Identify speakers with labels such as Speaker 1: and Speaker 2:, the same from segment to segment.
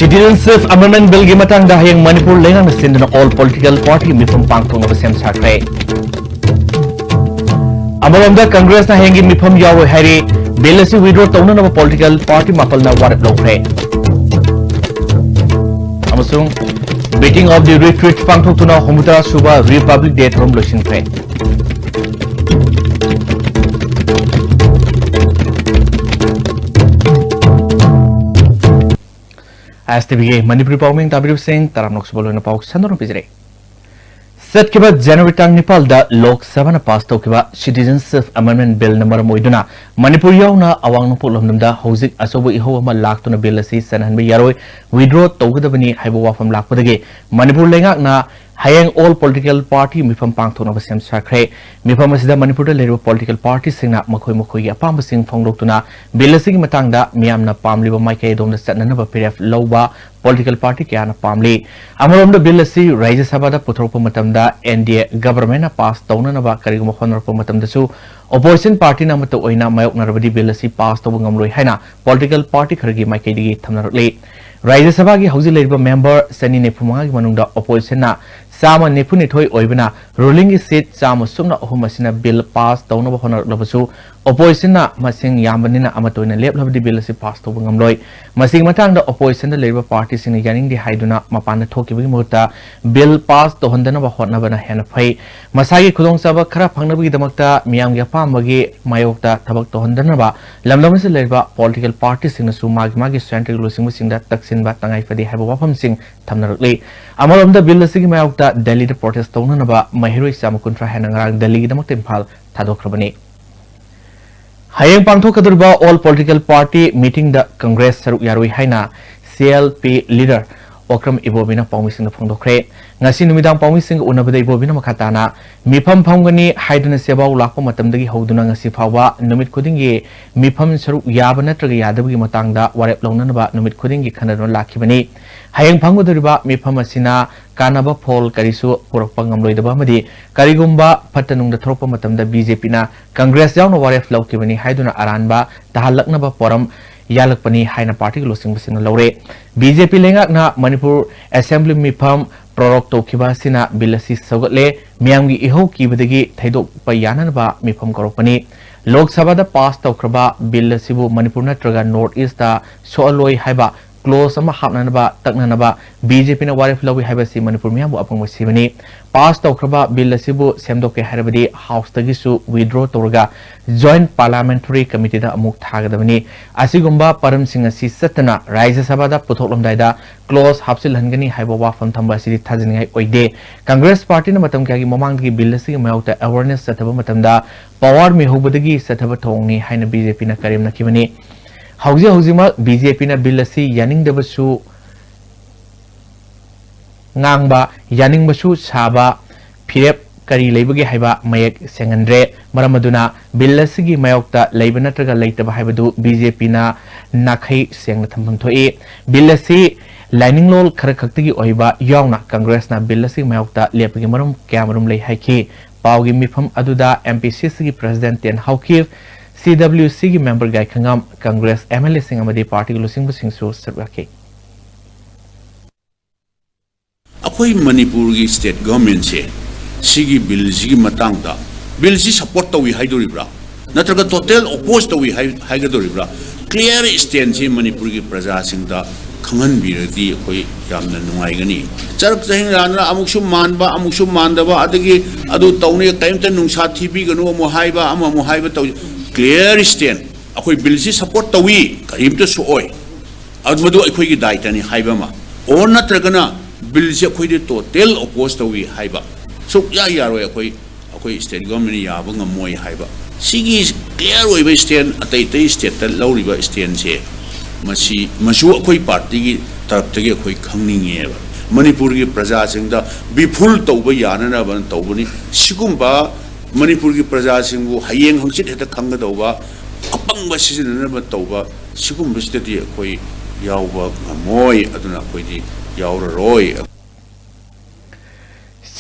Speaker 1: Citizenship Amendment Bill gi matang da hayang Manipur lengang na sindana all political party mifam pangthong na sem sakre. Amalomda Congress na hayang mifam yawo hari bill asi withdraw tawna na political party mapal na warat lokre. Amasung beating of the retreat pangthong tuna Homuta Suba Republic Day from Losin Pre. As the begin, Manipuri Powing Tabiru Singh, Taramnox Bolona Pau, Sandor Pizre. Set Kiba January Tang Nepal, the Lok Savana Pasto Kiba, Citizenship Amendment Bill number Moiduna, Manipur Yauna, Awang Pulamda, Hosik, Asobo Ihoma Lak to Nabilasi, Sanhanbi Yaroi, withdraw Togadabani, Haiboa from Lakwadage, Manipur Lenga na. Hayang all political party mifam pangthong na basem sakre mifam asida Manipur da lero political party singna makhoi makhoi apam sing phonglok tuna bilasing matangda miyam na pamli ba maikay dom na satna na ba PRF lawba political party kya na pamli amarom da bilasi Rajya Sabha da puthorpa matamda NDA government na pass tawna na ba kariguma khonarpa matamda su opposition party na mato oina mayok na rabadi bilasi pass taw ngamloi haina political party khargi maikay digi thamnarle Rajya Sabha gi hauji leriba member Sani Nepumanga gi manungda opposition na Sama Nepuni Toy Oibana, ruling seat Sama Sumna Homasina bill passed down of Honor Lovasu, opposition Masing Yamanina Amatoina Lep of the bill as passed over Gamloy, Masing Matang the opposition the Labour parties in Yaning the Haiduna Mapana Toki Mota, bill passed the Hondana Honavana Hanapay, Masagi Kudong Saba Karapanabi the Makta, Miam Yapamagi, Mayokta, Tabak to Hondanaba, Lamlamas Labour political parties in the Sumagmagi Central losing within that Taksin Batangai for the Habawapam Sing Tamnarly. Amaram the bill as Mayokta. Delhi the protest tawna na ba mahiroi sama kontra hanangrang Delhi damak tempal thadokrabani hayang pangthok kadurba all political party meeting the Congress saruk yaroi haina CLP leader Okram Ibobina Paumising the Pongdokre ngasi numidang Paumising unabada Ibobina makatana mipam phangani haiduna sebaw lakpa matamdagi hoduna ngasi phawa numit khudingi mipam saruk yaba natraga yadabgi matangda warep lawnana ba numit khudingi khanadon lakhibani hayang phanguduriba mipam asina Kanaba Paul Karisu Purpangam Loidaba Madi, Karigumba, Patanung the Tropa Matam the BJP na, Congress down over flow Kivani Haiduna Aranba, Tahalaknaba Poram, Yalakpani, Haina Party losing Basina Lore, BJP Lengak na Manipur Assembly Mipam, Prorok Tokiba Sina, Bilasi Sogotle, Miangi Iho Kibadigi, Taido Payanaba, Mipam Koropani, Lok Sabada passed Tokraba, Bilasibu, Manipur Natraga, Northeast, Soaloi Haiba. Close sama hapnanaba taknanaba BJP na warif lawi habasi Manipur miyamu apang masibani pass tawkraba bill asibu semdoke harabadi house tagisu withdraw torga joint parliamentary committee da amuk thagadabani asigumba param singh asi satana Rajya Sabha da puthoklomdai da close hapsil hangani haiba wafam thamba sidi thajiningai oide Congress party na matam kyagi mamangdagi bill asi mayauta awareness sathaba matamda power mi hobadagi sathaba thongni haina BJP na karim nakibani Hauzima BJP na bill asi yaning dabasu ngangba yaning basu saba phirep kari leibagi haiba mayek sengandre maramaduna bill asigi mayokta leiba natraga leitaba haibadu BJP na nakhai sengna thampham thoi bill asi lining lol khara khaktigi oiba yauna Congress na bill asi mayokta lepagi marum kyamarum lei haiki pawgi mifam aduda MPCC gi president ten haukiv CWC की member guy खंगाम Congress MLA Singh अमदी party लुसिंग बसिंग सो सरवाके
Speaker 2: अखोई मणिपुर की state government से सिगी बिल सिगी मतंगदा बिल सि सपोर्ट तवी हाइदोरिब्रा नत्रगा टोटल अपोज तवी हाइगदोरिब्रा क्लियर स्टैंड से मणिपुर की प्रजा सिंगदा खंगन बिरदी अखोई यामना नुंगाइगनी चरक जहिं राना अमुक्सु मानबा अमुक्सु मानदबा अदगी अदु तौने टाइमते नुंसा थीबी गनु मो हाइबा अमा मो हाइबा तौ clear stand अखोई बिल से support तवी करीम तो सोई अब मधु अखोई की दायित्व नहीं हाइबा मा और न तरगना बिल से अखोई दे total oppose तवी हाइबा सो या रोय अखोई state government याबंग मोई हाइबा सिगी clear होई बे stand अतई state तल लौरी बे stand से मसु अखोई पार्टी की तरफ तक अखोई खंगनिंगे है मणिपुर की प्रजा सिंगदा बिफुल तौबा यानना बन तौबनी सिगुम्बा मणिपुर की प्रजा सिंगु हयेंग हंचित हेता खंगदौबा अपंग सिजनना तौबा सिगुम्बसिदि अखोई यावबा मोय अदुना अखोइदि यावररोय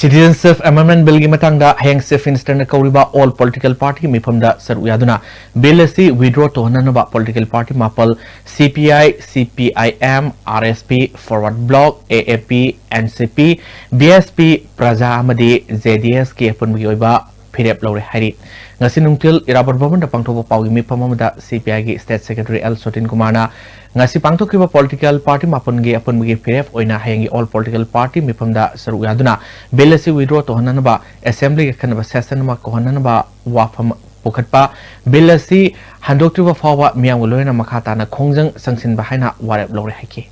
Speaker 1: Citizenship Amendment Bill gi matangda Hang Chief Minister na kauriba all political party mifamda saru yaduna bill asi withdraw to hananaba political party mapal CPI, CPIM, RSP, Forward Bloc, AAP, NCP, BSP, Praja amadi JDS ki apungi oiba phirep lore hari ngasi nungtil irabor bhavan da pangthoba pawgi mifamamada CPI gi State Secretary L Sotin Kumarna ngasi pangthokiba political party mapungi apungi phirep oina hayangi all political party mifamda saru yaduna bill asi withdraw to hananaba assembly gi khanaba session ma ko hananaba wafam pukhatpa bill asi handoktriba fawa miyam loina makata na khongjang sangsinba haina warep lore haiki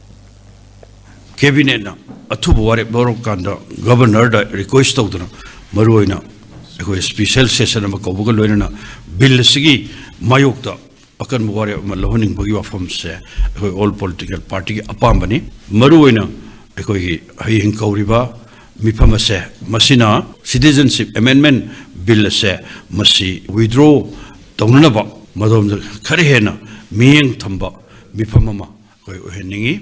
Speaker 3: cabinet na athubu warep lorok kanda governor da request tawduna maruina ko special session ma ko bugal loina bill sigi mayokta akan muware ma lohoning bagi wafam se ko all political party ki apambani maruina ko hi haing kauriba mifam se masina citizenship amendment bill se masi withdraw tawnaba madom khare hena miyeng thamba mifam ma ko heningi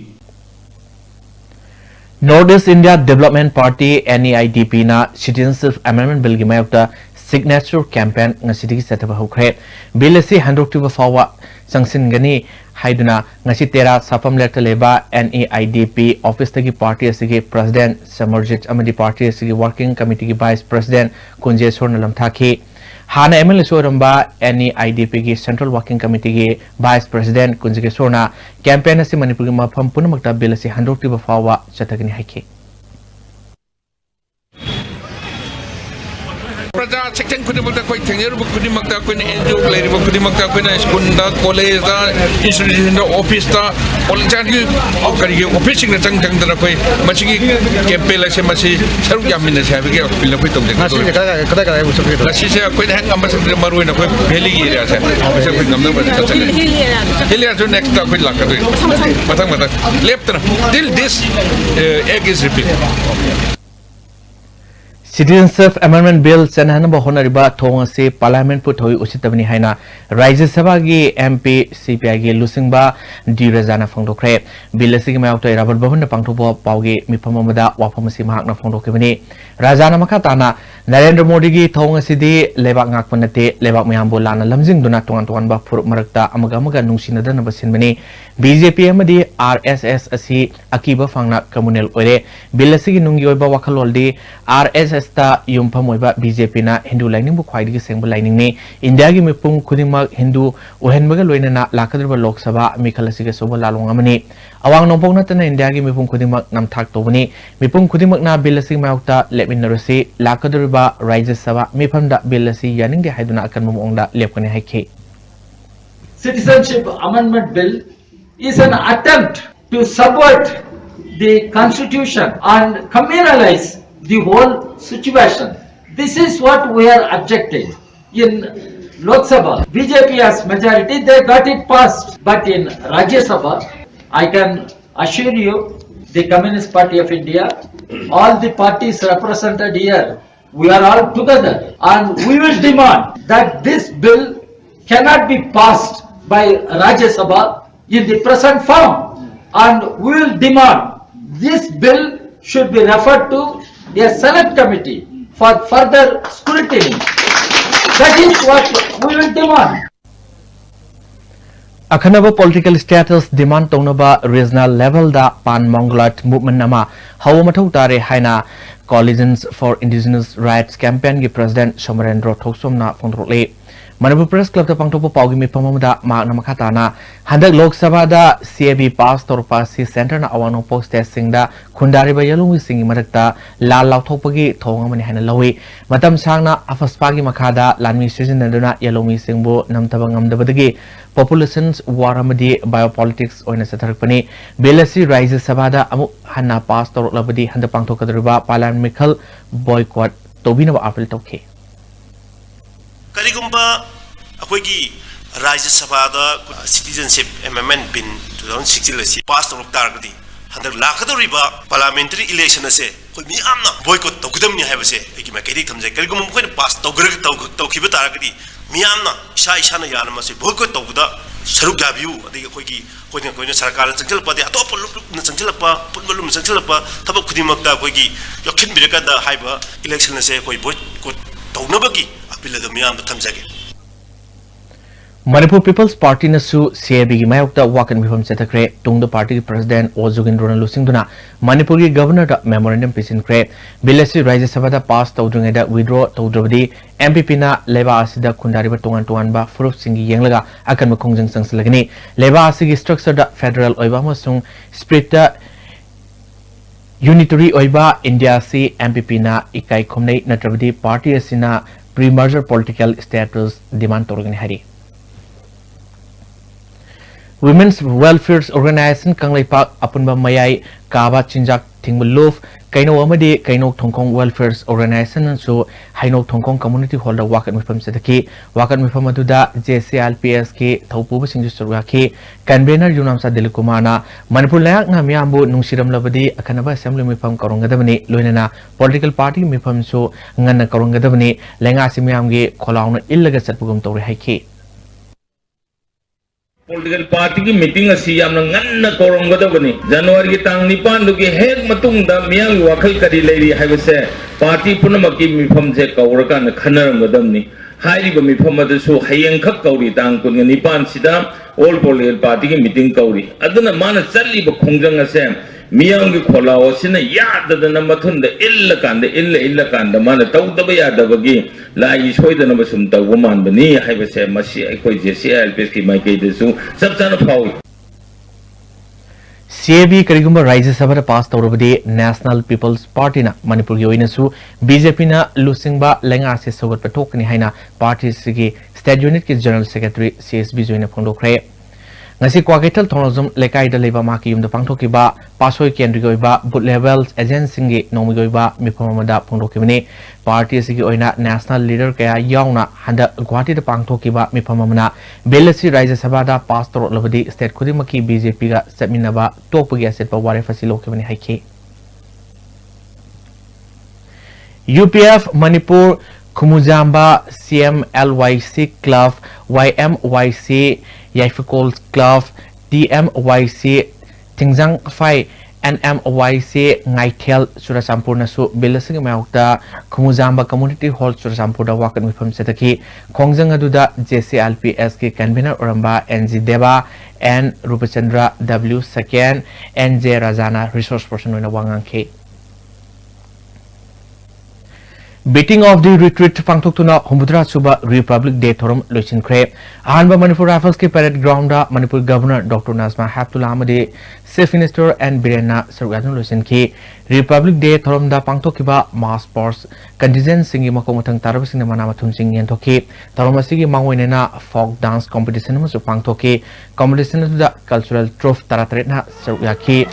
Speaker 1: Northeast India Development Party NEIDP na Citizenship Amendment Bill gi mayokta signature campaign ngasi gi setaba hokre bill asi handoktiba fawa sangsin gani haiduna ngasi tera sapam lekta leba NEIDP office tagi party asigi president Samarjit amadi party asigi working committee gi vice president Kunje Sorna lamthaki Hana ML Soramba NEIDP gi Central Working Committee gi Vice President Kunjige Sorna campaign asi Manipur gi mafam punamakta bill asi handokti ba fawa chatagni haiki
Speaker 4: Praja section kudimakta koi thengner bu kudimakta koi NGO leri bu kudimakta koi na school da college da institution da office da all jangi kari office na chang chang da koi machi campaign la se machi saru yamin na sabe ke bill koi tok de kada bu sakre la si se koi hang am sakre maru na koi valley area se office koi namna ba cha hill area next da koi la ka matang left na till this egg is repeated
Speaker 1: Citizenship Amendment Bill Senhanaba Honoriba Thongase Parliament put hoi usitabni haina Rajya Sabha gi MP CPI gi Lusingba Di Razana Fongdokre Bill asigi mayokta Irabor Bhavan na pangthoba pawgi miphamamada wafamasi mahakna Fongdokibani Rajana makatana Narendra Modi gi thongasidi lebak ngakpanate lebak mayambo lana lamjingduna tongan ba furup marakta amaga nungsinadana basinbani BJP amadi RSS asi akiba fangna communal oire bill asigi nungi oiba wakhaloldi RSS ta yumpham oiba BJP na Hindu lining bu khwaidigi sengba lining ni India gi mipung khudingmak Hindu uhenbaga loinana lakadriba Lok Sabha mikhalasiga soba lalong amani awang nopong natana India gi mipung khudingmak namthak tobani mipung khudingmak na bill asigi mayokta lepminarasi lakadriba Rajya Sabha miphamda bill asi yaningde haiduna akan momongda lepkani haiki
Speaker 5: Citizenship Amendment Bill is an attempt to subvert the constitution and communalize the whole situation. This is what we are objecting. In Lok Sabha, BJP has majority, they got it passed. But in Rajya Sabha, I can assure you, the Communist Party of India, all the parties represented here, we are all together and we will demand that this bill cannot be passed by Rajya Sabha in the present form, and we will demand this bill should be referred to a select committee for further scrutiny. That is what we will demand.
Speaker 1: Akhanaba political status demand tonaba regional level da Pan Monglat movement nama hawa mathau tare haina Coalitions for Indigenous Rights campaign gi president Somarendra Thoksomna phongdrole Manipur Press Club da pangthopa pawgi miphamamda maakna makhatana handak Lok Sabha da CAB pass torpa si center na awano post testing da khundariba yalungi singi marakta lal lauthopagi thongamani haina lawi matam sangna afaspagi makhada lanmi seasonaduna yalungi singbu namtaba ngamdabadagi populations war amadi biopolitics oina satharakpani belasi Rajya Sabha da amu hanna pass torlabadi handa pangthokadriba parliament mikhal boycott tobinaba appeal tokhe
Speaker 6: Karigumba akoigi Rajya Sabha da Citizenship Amendment Bill 2016 pass torok targadi handak lakadoriba parliamentary election ase koi mi amna boycott tokdamni haibase eki ma kedi thamjai karigumba mkhoi pass tograk tokhiba targadi mi amna isa na yana mase boycott tokda ꯁꯔꯨꯛ ꯌꯥꯕꯤꯌꯨ ꯑꯗꯒꯤ ꯑꯩꯈꯣꯏꯅ ꯁꯔꯀꯥꯔꯅ ꯆꯪꯁꯤꯜꯂꯛꯄꯗꯤ ꯑꯇꯣꯞꯄ ꯂꯨꯞꯅ ꯆꯪꯁꯤꯜꯂꯛꯄ ꯄꯨꯟꯕ ꯂꯨꯞꯅ ꯆꯪꯁꯤꯜꯂꯛꯄ ꯊꯕꯛ ꯈꯨꯗꯤꯡꯃꯛꯇ ꯑꯩꯈꯣꯏꯒꯤ ꯌꯥꯎꯁꯤꯟꯕꯤꯔꯀꯥꯟꯗ ꯍꯥꯏꯕ ꯏꯂꯦꯛꯁꯟ ꯑꯁꯦ ꯑꯩꯈꯣꯏ ꯕꯣꯏꯀꯣꯠ ꯇꯧꯅꯕꯒꯤ ꯑꯄꯤꯜ ꯑꯗꯨ ꯃꯤꯌꯥꯝꯗ ꯊꯝꯖꯒꯦ
Speaker 1: Manipur People's Party nasu CAB gi mayokta wakan mifam chetakre tungda party ki president O Jogindrona lusingduna Manipur gi governor da memorandum pisinkre bilasi Rajya Sabha da pass tawdringa da withdraw tawdrabadi MPP na leba asida khundariba tongan ba furup singi yenglaga akan makongjang sangslagani leba asigi structure da federal oiba amasung spirit da unitary oiba India si MPP na ikai khomnei natrabadi party asina pre-merger political status demand torgani hari Women's Welfare Organization Kanglai Park Apunba Mayai Kaba Chinjak Tingmuluf Kaino Amadi Kaino Tongkong Welfare Organization and so Haino Tongkong Community Holder Wakan Mifam Sedaki Wakan Mifamaduda JCLPS K Taupu Sinjusturaki Convener Yunamsa Delikumana Manipur Layak Namiambu Nungsiram Labadi Akanaba Assembly Mifam Karongadavani Luinana Political Party Mifam so Ngana Karongadavani Lenga Simiamgi Kolauna Illaga Satpugum Tori Haiki
Speaker 7: Political party ki meeting asi yamna nganna koronggadabani January ki tang nipan du ki hek matungda miyang wakhal kari leiri haibase party punamaki mifam je kauraka na khanaramgadamni hairiba mifam adasu hayeng khak kauri tang kun nipan sida all political party ki meeting kauri aduna mana challi ba khongjang ase miyang ki kholao sina yadadana mathunda illa kanda mana tawdaba yadabagi lai soidana basum tawman bani haibase masi aikoi JCLPS ki mai keidesu sabchana phawi
Speaker 1: CAB Karigumba Rajya Sabha pass tawrabadi National People's Party na Manipur gi oinasu BJP na lusingba lenga se sogot patokni haina party sigi state unit ki general secretary CSB joina phondokre ngasi Kwaketal Thonozum lekai da leba ma ki yumda pangthokiba pasoi kendri gi oiba boot levels agency gi nomi gi oiba mifamamada phondokibani party sigi oina national leader kaya yauna handa Guwahati da pangthokiba mifamamana belasi Rajya Sabha da pass tawrabadi state khudimaki BJP ga satminaba topagi aset pa ware fasilokibani haiki UPF Manipur Kumujamba CMLYC Club YMYC Yaifikol Club DMYC Tingzang Fai NMYC Ngaitel Surasampur nasu Bilasing Maukta Kumujamba Community Hall Surasampur da wakan mifam setaki Kongjang aduda JCLPS ki convener oramba NG Deba N Rupachandra W Saken NJ Razana resource person oina wangang Beating of the retreat Pangtoktuna Humbudra Suba Republic Day Thorum Luchin Kre Ahanba Manipur Rifles ki parade ground Manipur Governor Dr. Nazma Haptullah Amadi Chief Minister and Birena Sargadun Luchin ki Republic Day Thorum da Pangtokiba Mass Sports Contingent Singi Makomutang Tarabasing Manama Tumsing Yentoki Taromasigi Mangwinena Folk Dance Competition Musu Pangtoki Competition da Cultural Truth Taratretna Sargaki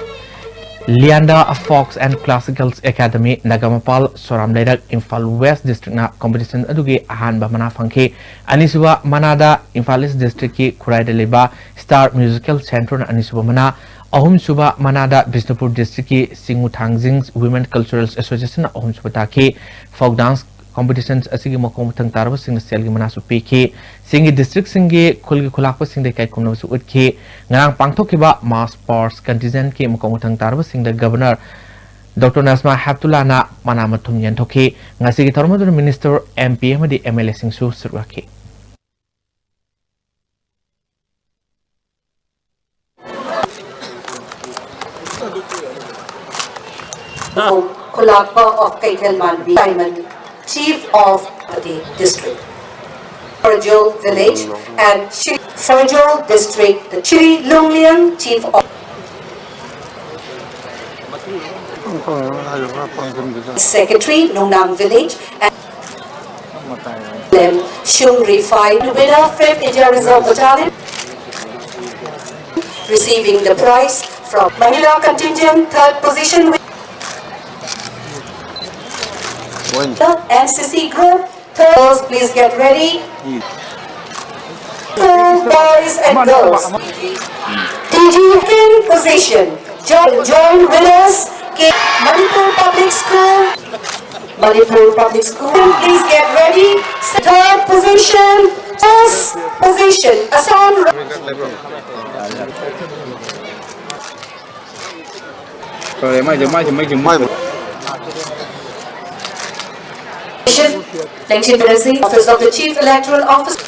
Speaker 1: Lianda Fox and Classicals Academy Nagamapal Soram Ledak Imphal West District na competition adugi ahanba mana fangki anisuba manada Imphal East District ki Khurai Liba Star Musical Center na anisuba mana ahum suba manada Bisnupur District ki Singu Thangjing Women Cultural Association na ahum suba taki folk dance competitions asigi makom thang tarba sing selgi manasu piki singi district singi khulgi khulakpa sing de kai kumna su utki ngarang pangthokiba mass sports contingent ki makom thang tarba sing de governor Dr. Nazma Haptullah na manamathum yenthoki ngasi gi tharmadun minister MP amadi MLA sing su surwaki
Speaker 8: Kulakpa of Kaitel Malvi Simon, Chief of the District, Farjol Village and Farjol District, the Chiri Lunglian Chief of Secretary, Nungnam Village and Lem Shung Refined winner 5th India Reserve Battalion, receiving the prize from Mahila Contingent 3rd position with NCC group. Girls, please get ready. Boys and girls. TG in position. Join winners. Manipur Public School. Manipur Public School. Please get ready. Third position. First position. Assam. Election Presidency, Office of the Chief Electoral Officer.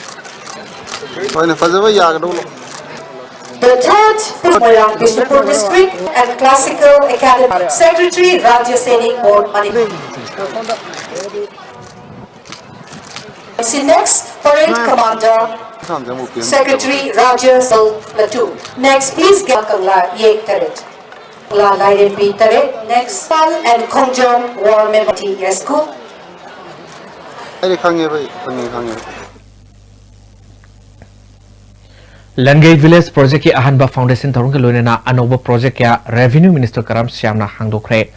Speaker 8: The third is Bishnupur District and Classical Academy. Secretary Rajya Sainik Board Manipur. Next, Parade Commander, Secretary Rajya Platoon. Next, please get Kangla Ye Taret. La Guided B Taret. Next, Pal and Kongjong War Member School.
Speaker 1: Langai Village Project ki ahanba foundation tarung ke loina anoba project ya Revenue Minister Karam Syamna hangdokre.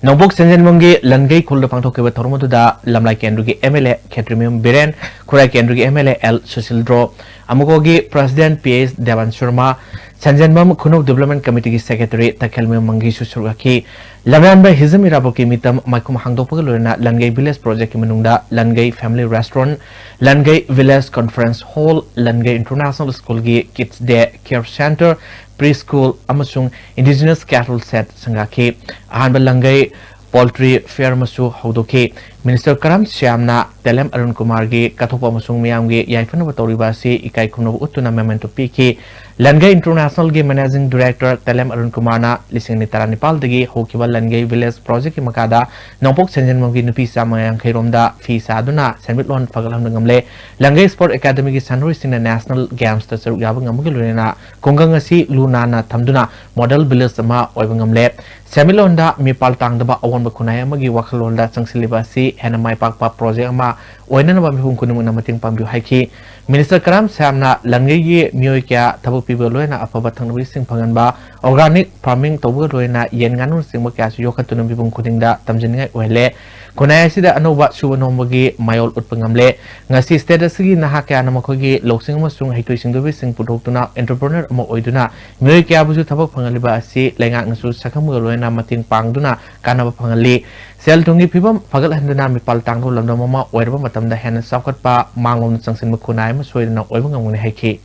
Speaker 1: Nobok Senjen Mungi Langai Kulda Pangtok ke Tormodu da Lamlai Kendrugi MLA Ketrimium Biren Kurai Kendrugi MLA L Susildro Amugogi President PS Devan Sharma Sanjanmam Kunuk Development Committee ki Secretary Takelmi Mangi Susuraki Lamamba Hizami Raboki Mitam Maikum Hangdopuk Luna Langai Village Project ki Manungda Langai Family Restaurant Langai Village Conference Hall Langai International School ki Kids Day Care Center Preschool amasung Indigenous Cattle Set Sangaki Ahanba Langai Poultry Fair Masu Hodoki Minister Karam Syamna Telem Arun Kumar gi Kathopa amasung Miyam gi Yaifana Batoribasi Ikai Kuno Utuna Memento Piki Langai International gi Managing Director Telem Arun Kumar na Lising ni Taranipal dagi Hokiba Langai Village Project ki Makada Nopok Senjen Mogi Nupi Samayang Kairomda Fi Saduna Senbitlon Pagalam Ngamle Langai Sport Academy ki Sanuri Sina National Games ta Saruk Yabang Amugi Luna Kongang asi Luna na Tamduna Model Village ama Oibang Ngamle Semilonda Mipal Tangdaba Awan Bakunaya Magi Wakalonda Sangsilibasi Hena Mai Pakpa Project ama Oinan ba Mihung Kunung na Mating Pambu Haiki Minister Karam Samna Langai Mioy kya Tabu Pibo Loina Afaba Tangnawi Sing Panganba Organic Farming Tobu Loina Yen Ganun Sing Mokya Yokatunum Bibung Kudingda Tamjinga Wele Kunaya Sida Anova Subanomagi Mayol Utpangamle Ngasi Status Gi Nahaka Namakogi Loksing Masung Haitui Singdobi Sing Putokuna Entrepreneur Mo Oiduna Mioy kya Buzu Tabak Pangaliba Si Lenga Nasu Sakamu Loina Mating Pangduna Kanaba Pangali Sel tungi pibam pagal handana mipal tangdo lamda mama oirba matamda hen sakat pa manglom sangsin makunai ma soidana oiba ngamuni haiki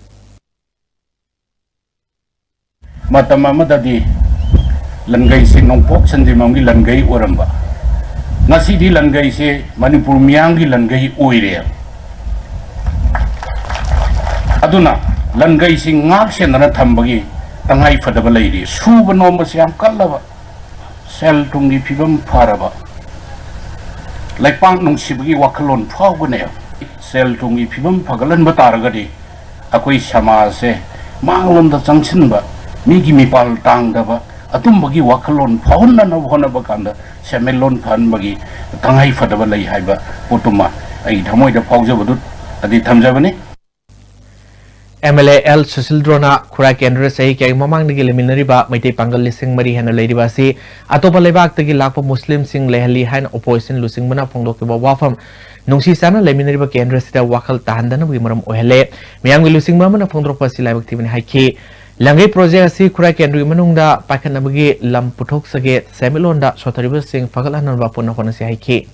Speaker 3: matama madadi langai se nongpok sanjimamgi langai oramba ngasi di langai se Manipur miyangi langai oire aduna langai se ngak senana thambagi tangai fadaba leiri suba nomba siam kallaba sel tungi pibam faraba Laipang nung sibagi wakalon pawgane sel tungi pibam pagalan bataragadi akoi sama se manglom da changchin ba migi mipal tang da ba atum bagi wakalon phawna na bhona ba kanda semelon phan bagi tangai fadaba lai haiba potuma ai thamoi da phawja badut adi thamjabani
Speaker 1: MLA L Susildrona Kurai Kendra Sahi Kya Mamang Nigi Liminariba Maitei Pangal Lising Mari Hana Ladibasi Atopa Lebak Tagi Lakpa Muslim Sing Lehali Han Opposition Lusing Mana Pongdokiba Wafam Nungsi Sana Liminariba Kendra Sita Wakal Tahandana Wimaram Ohele Miang Lusing Mamana Pongdropa Sila Activin Haiki Langai Project Si Kurai Kendra Manungda Pakanabagi Lam Putok Sage Semilonda Sotariba Sing Pagalan Vapuna Honasi Haiki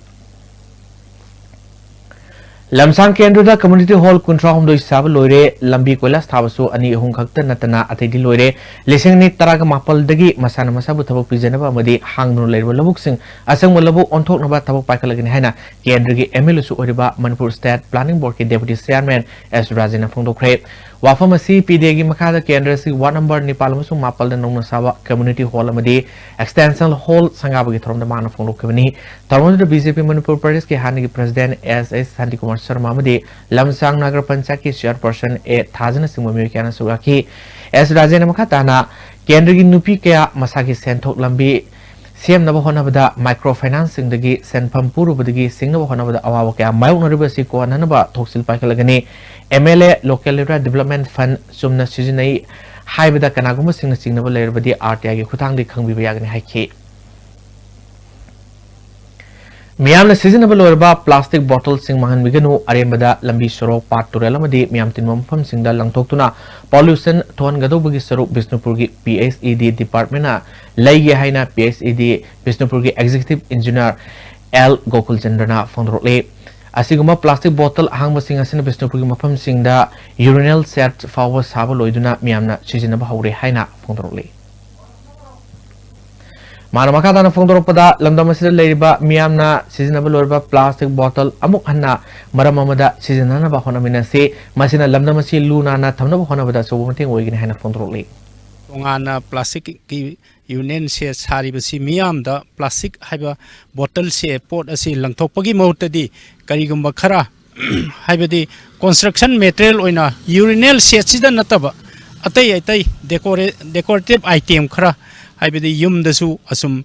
Speaker 1: Lamsang Kendra Community Hall Kuntra Hom Doi Sab Loire Lambi Kolas Tabasu Ani Hung Kakta Natana Atedi Loire Lising ni Taraga Mapal Dagi Masana Masabu Tabuk Pijanaba Madi Hangno Lair Labuk Sing Asang Malabu on Tok Naba Tabuk Pakalagin Hana Kendra gi MLSU Oriba Manipur State Planning Board ki Deputy Chairman S Rajana Phongdo Kre Wafamasi PDG Makada Kendra si 1 number Nipalamusu Mapal dan Nong Sawa Community Hall Amadi Extension Hall Sangabagi from the Man of Phongdo Kavani Tarmon the BJP Manipur Pradesh ki Hani President SS Santi Kumar Sharma Madi Lamsang Nagar Panchayat ki Chairperson A Thajana Singmami Kana Sugaki S Rajana Makatana Kendra gi Nupi kaya Masaki Senthok Lambi CM Nabahonabada microfinancing dagi Senpam Puru Badagi Singapore Awa Kaya Mayu University ko Nanaba Toksil Pakalagani MLA Local Area Development Fund Sumna Sijinai Haibada Kanaguma Singapore Badi RTI Kutang di Kangbibayagani Haiki Miam seasonable orba plastic bottles sing mahan miganu arembada lambi sorok part turelamadi miam tinmam pham singda langtoktuna pollution thon gado bagi saruk Bishnupur gi PSED department na laige haina PSED Bishnupur gi executive engineer L Gokul Chandrana Fondrole Asiguma plastic bottle Hangmasing Asin Bisnupuri Mapam Singda urinal set Fawa Saba Loiduna Miamna Chizinaba Haure Haina Fondrole Manamakadana Fondropada Lamdamasida Ladiba Miamna Seasonable Lorba plastic bottle Amuk Hanna Maramamada Seasonana Bahonamina Masina Lamdamasi Luna Tamna Honavada so wanting Wigin Hana Fondrole
Speaker 9: Tongana plastic ki union se sari basi miam da plastic haiba bottle se pot asi langthokpagi mautadi karigumba khara haibadi construction material oina urinal se chida nataba atai decorative item khara haibadi yum dasu asum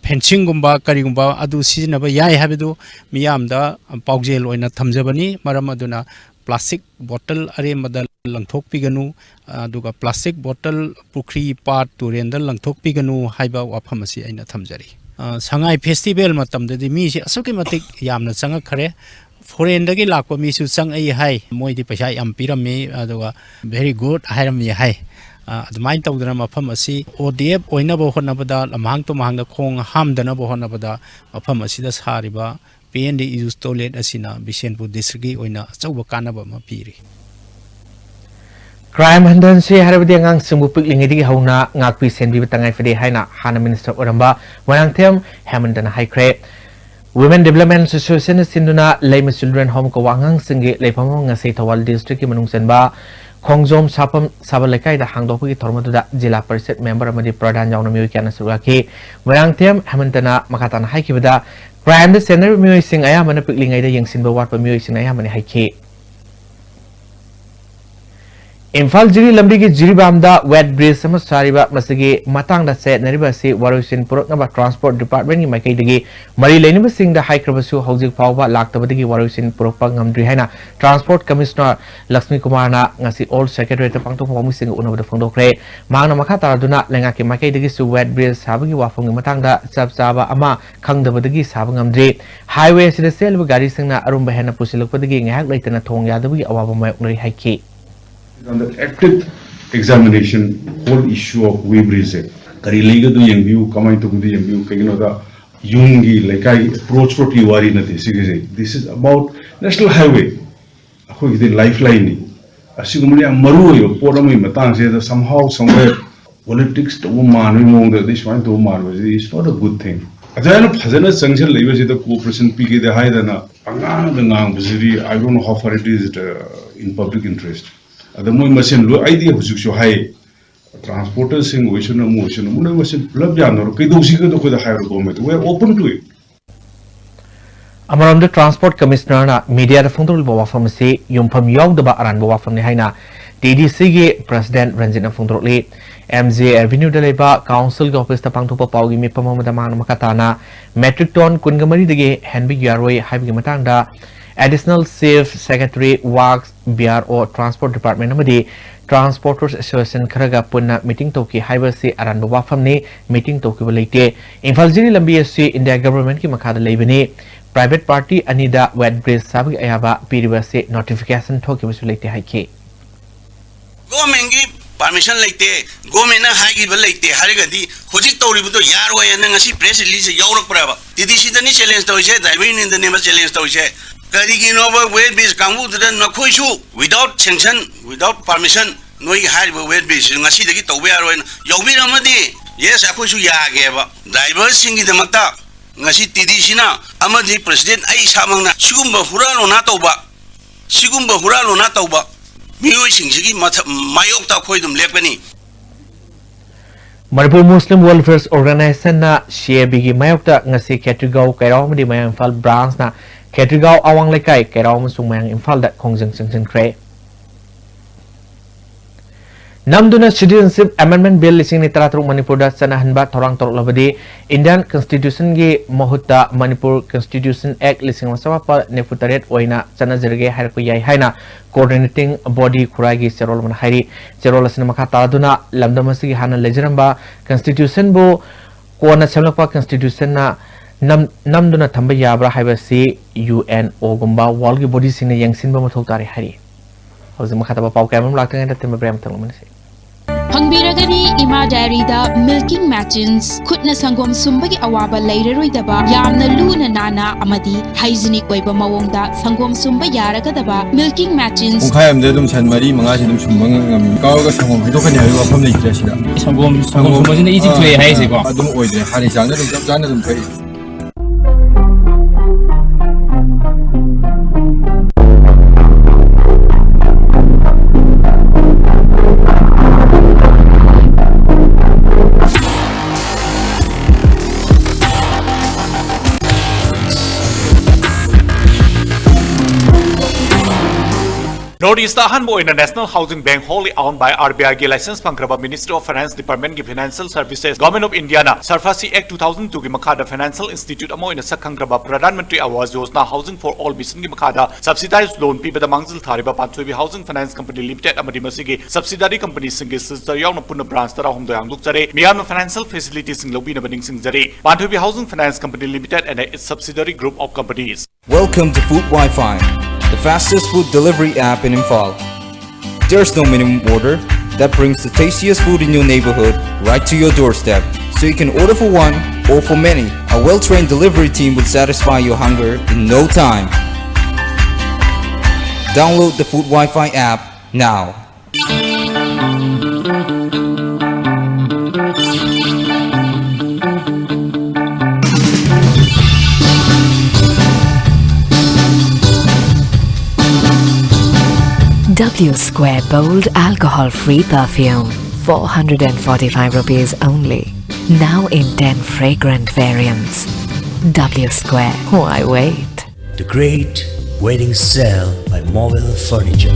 Speaker 9: fencing gumba karigumba adu sizinaba yai habidu miam da paujel oina thamjabani maram aduna plastic bottle are madal langthok piganu aduga plastic bottle pukri part turendal langthok piganu haiba wafamasi aina thamjari sangai festival matam de mi si asuki matik yamna changa khare foreign dagi lakwa mi su chang ai hai moi di paisa yam pirami aduga very good hairami hai admain tawdana mafam asi odf oina bo honabada lamhang to mahang khong hamdana bo honabada mafam asi da sariba PND use toilet asina Bishenpur district oina chauba kanaba ma piri Crime Handansi Harabadi Ngang Sumbu Piklingi Hauna Ngakpi Senbi Batangai Fede Haina Hana Minister Oramba Wanangthem Hamilton Haikre Women Development Association Sinduna Lame Children Home Kawangang Singi Lepamong Ngase Tawal District Manung Senba Khongjom Sapam Sabalekai da Hangdopi Tormaduda Jila Parishad Member Amadi Pradhan Jauna Mui Kana Suraki Wanangthem Hamilton Makatan Haikibada Crime the Senator Mui Sing Ayamana Piklingai da Yang Sinba Wat Mui Sing Ayamani Haiki Imphal Jiri Lambigi Jiribamda Wet Bridge Samasariba Masagi Matang da Set Naribasi Warusin Puruknaba Transport Department in Maikadigi Mari Lenima Sing the High Krabasu Housing Power Laktabadigi Warusin Purupangam Drihana Transport Commissioner Lakshmi Kumarna Ngasi Old Secretary Pangto Homising Una the Fondokre Magna Makata Duna Langaki Maikadigi Su Wet Bridge Sabagi Wafung Matanga Sabsaba Ama Kangdabadigi Sabangam Dre Highway Sida Selva Gari Singna Arumbahana Pusilukadigi Hak Latana Tong Yadabi Awabama Uri Haiki
Speaker 10: On the active examination, whole issue of Weebreeze. Kari lega do yang view, kamai to the yang view, kagino da yungi like I approach for tiwari na this. This is about national highway. Ako the lifeline. Asigumuli ang maru yo porami matang say that somehow somewhere politics to man we know that this one to man was it's not a good thing. Ajayana phazana sanction level say the cooperation piki the high than angang the ngang busy. I don't know how far it is in public interest. The more machine low idea was you high transporters in motion or motion, machine Labjan or Kidosi with the higher government. We are open to it.
Speaker 1: Amaram the Transport Commissioner Media the Fundul Bawa from say Yumpam Yog the Baran Bawa from the Haina TDC President Ranjina Fundroli MJ Avenue de Leba Council Office the Pangtupa Paugi Mipamadaman Makatana Metric Ton Kungamari the Henbig Yarway Habimatanda Additional Safe Secretary Works BRO Transport Department Namadi Transporters Association Karaga Punna Meeting Toki Highway Aran Wafamni Meeting Toki Valite Infaljiri Lambi SC India Government Ki Makada Lebini Private Party Anida Wet Bridge Sabi Ayaba PDBC Notification Toki Vasulite Haiki
Speaker 11: Government permission laite government haigi bal laite harigadi hojik tawribudo yarwa yana ngasi press release yawrak praba TDC dani challenge tawise driving in the name challenge tawise karigino ba wet base kangu da nakhoisu without sanction without permission noi hariba wet base ngasi dagi tawbe yarwa yawbi ramadi yes akhoisu yage ba driver singi damakta ngasi TDC na amadi president ai samangna sigumba huralo na tawba
Speaker 1: Manipur Muslim Welfare Organization na Shebigi Mayokta ngasi Ketrigao Kairaw Madi Mayang Imphal branch na Ketrigao Awang Lekay Kairaw Masung Mayang Imphal da Kongjang Singsen Kre Namduna Citizenship Amendment Bill lising ni teratur Manipur da sanahan ba torang torok labadi Indian Constitution gi mohutta Manipur Constitution Act lising masama pa neputaret oina sana zerge harko yai haina coordinating body kuragi serol man hairi serol asina makata aduna lamdamasi gi hana lejeramba Constitution bo kona semlapa Constitution na namduna thamba yabra haibasi UNO gumba world gi body sine yangsin ba mathok tari hari hausa makata ba pau kamam lakta ngai tatima brem tang manasi
Speaker 12: Fangbiragani ima diary-da milking machines khutna sangom sumbagi awaba leiraroidaba yamna luna nana amadi hygienic oiba mawongda sangom sumba yaragadaba milking machines
Speaker 13: ungkhayamde dum sanmari mangasi dum sumbang ngami kawga sangom hidokani hayo wafam leitra sida sangom sumbasina Egypt way haise ko adum oide hari jangna dum jana dum kai
Speaker 14: Northeast Hanbo in the National Housing Bank wholly owned by RBI ki license pangraba Ministry of Finance Department ki Financial Services Government of India na Sarfasi Act 2002 ki makhada Financial Institute amo in sakhangraba Pradhan Mantri Awas Yojana Housing for All Mission ki makhada subsidized loan pibada mangzil thariba Panthoibi Housing Finance Company Limited amadi masigi subsidiary company singi sister yauna punna branch tara homdo yangduk jare miyamna financial facilities sing lobi na baning sing jare Panthoibi Housing Finance Company Limited and its subsidiary group of companies.
Speaker 15: Welcome to Food Wi-Fi, the fastest food delivery app in Imphal. There's no minimum order that brings the tastiest food in your neighborhood right to your doorstep. So you can order for one or for many. A well-trained delivery team will satisfy your hunger in no time. Download the Food Wi-Fi app now.
Speaker 16: W Square Bold Alcohol Free Perfume, 445 rupees only. Now in 10 fragrant variants. W Square, why wait?
Speaker 17: The Great Wedding Sale by Mobile Furniture.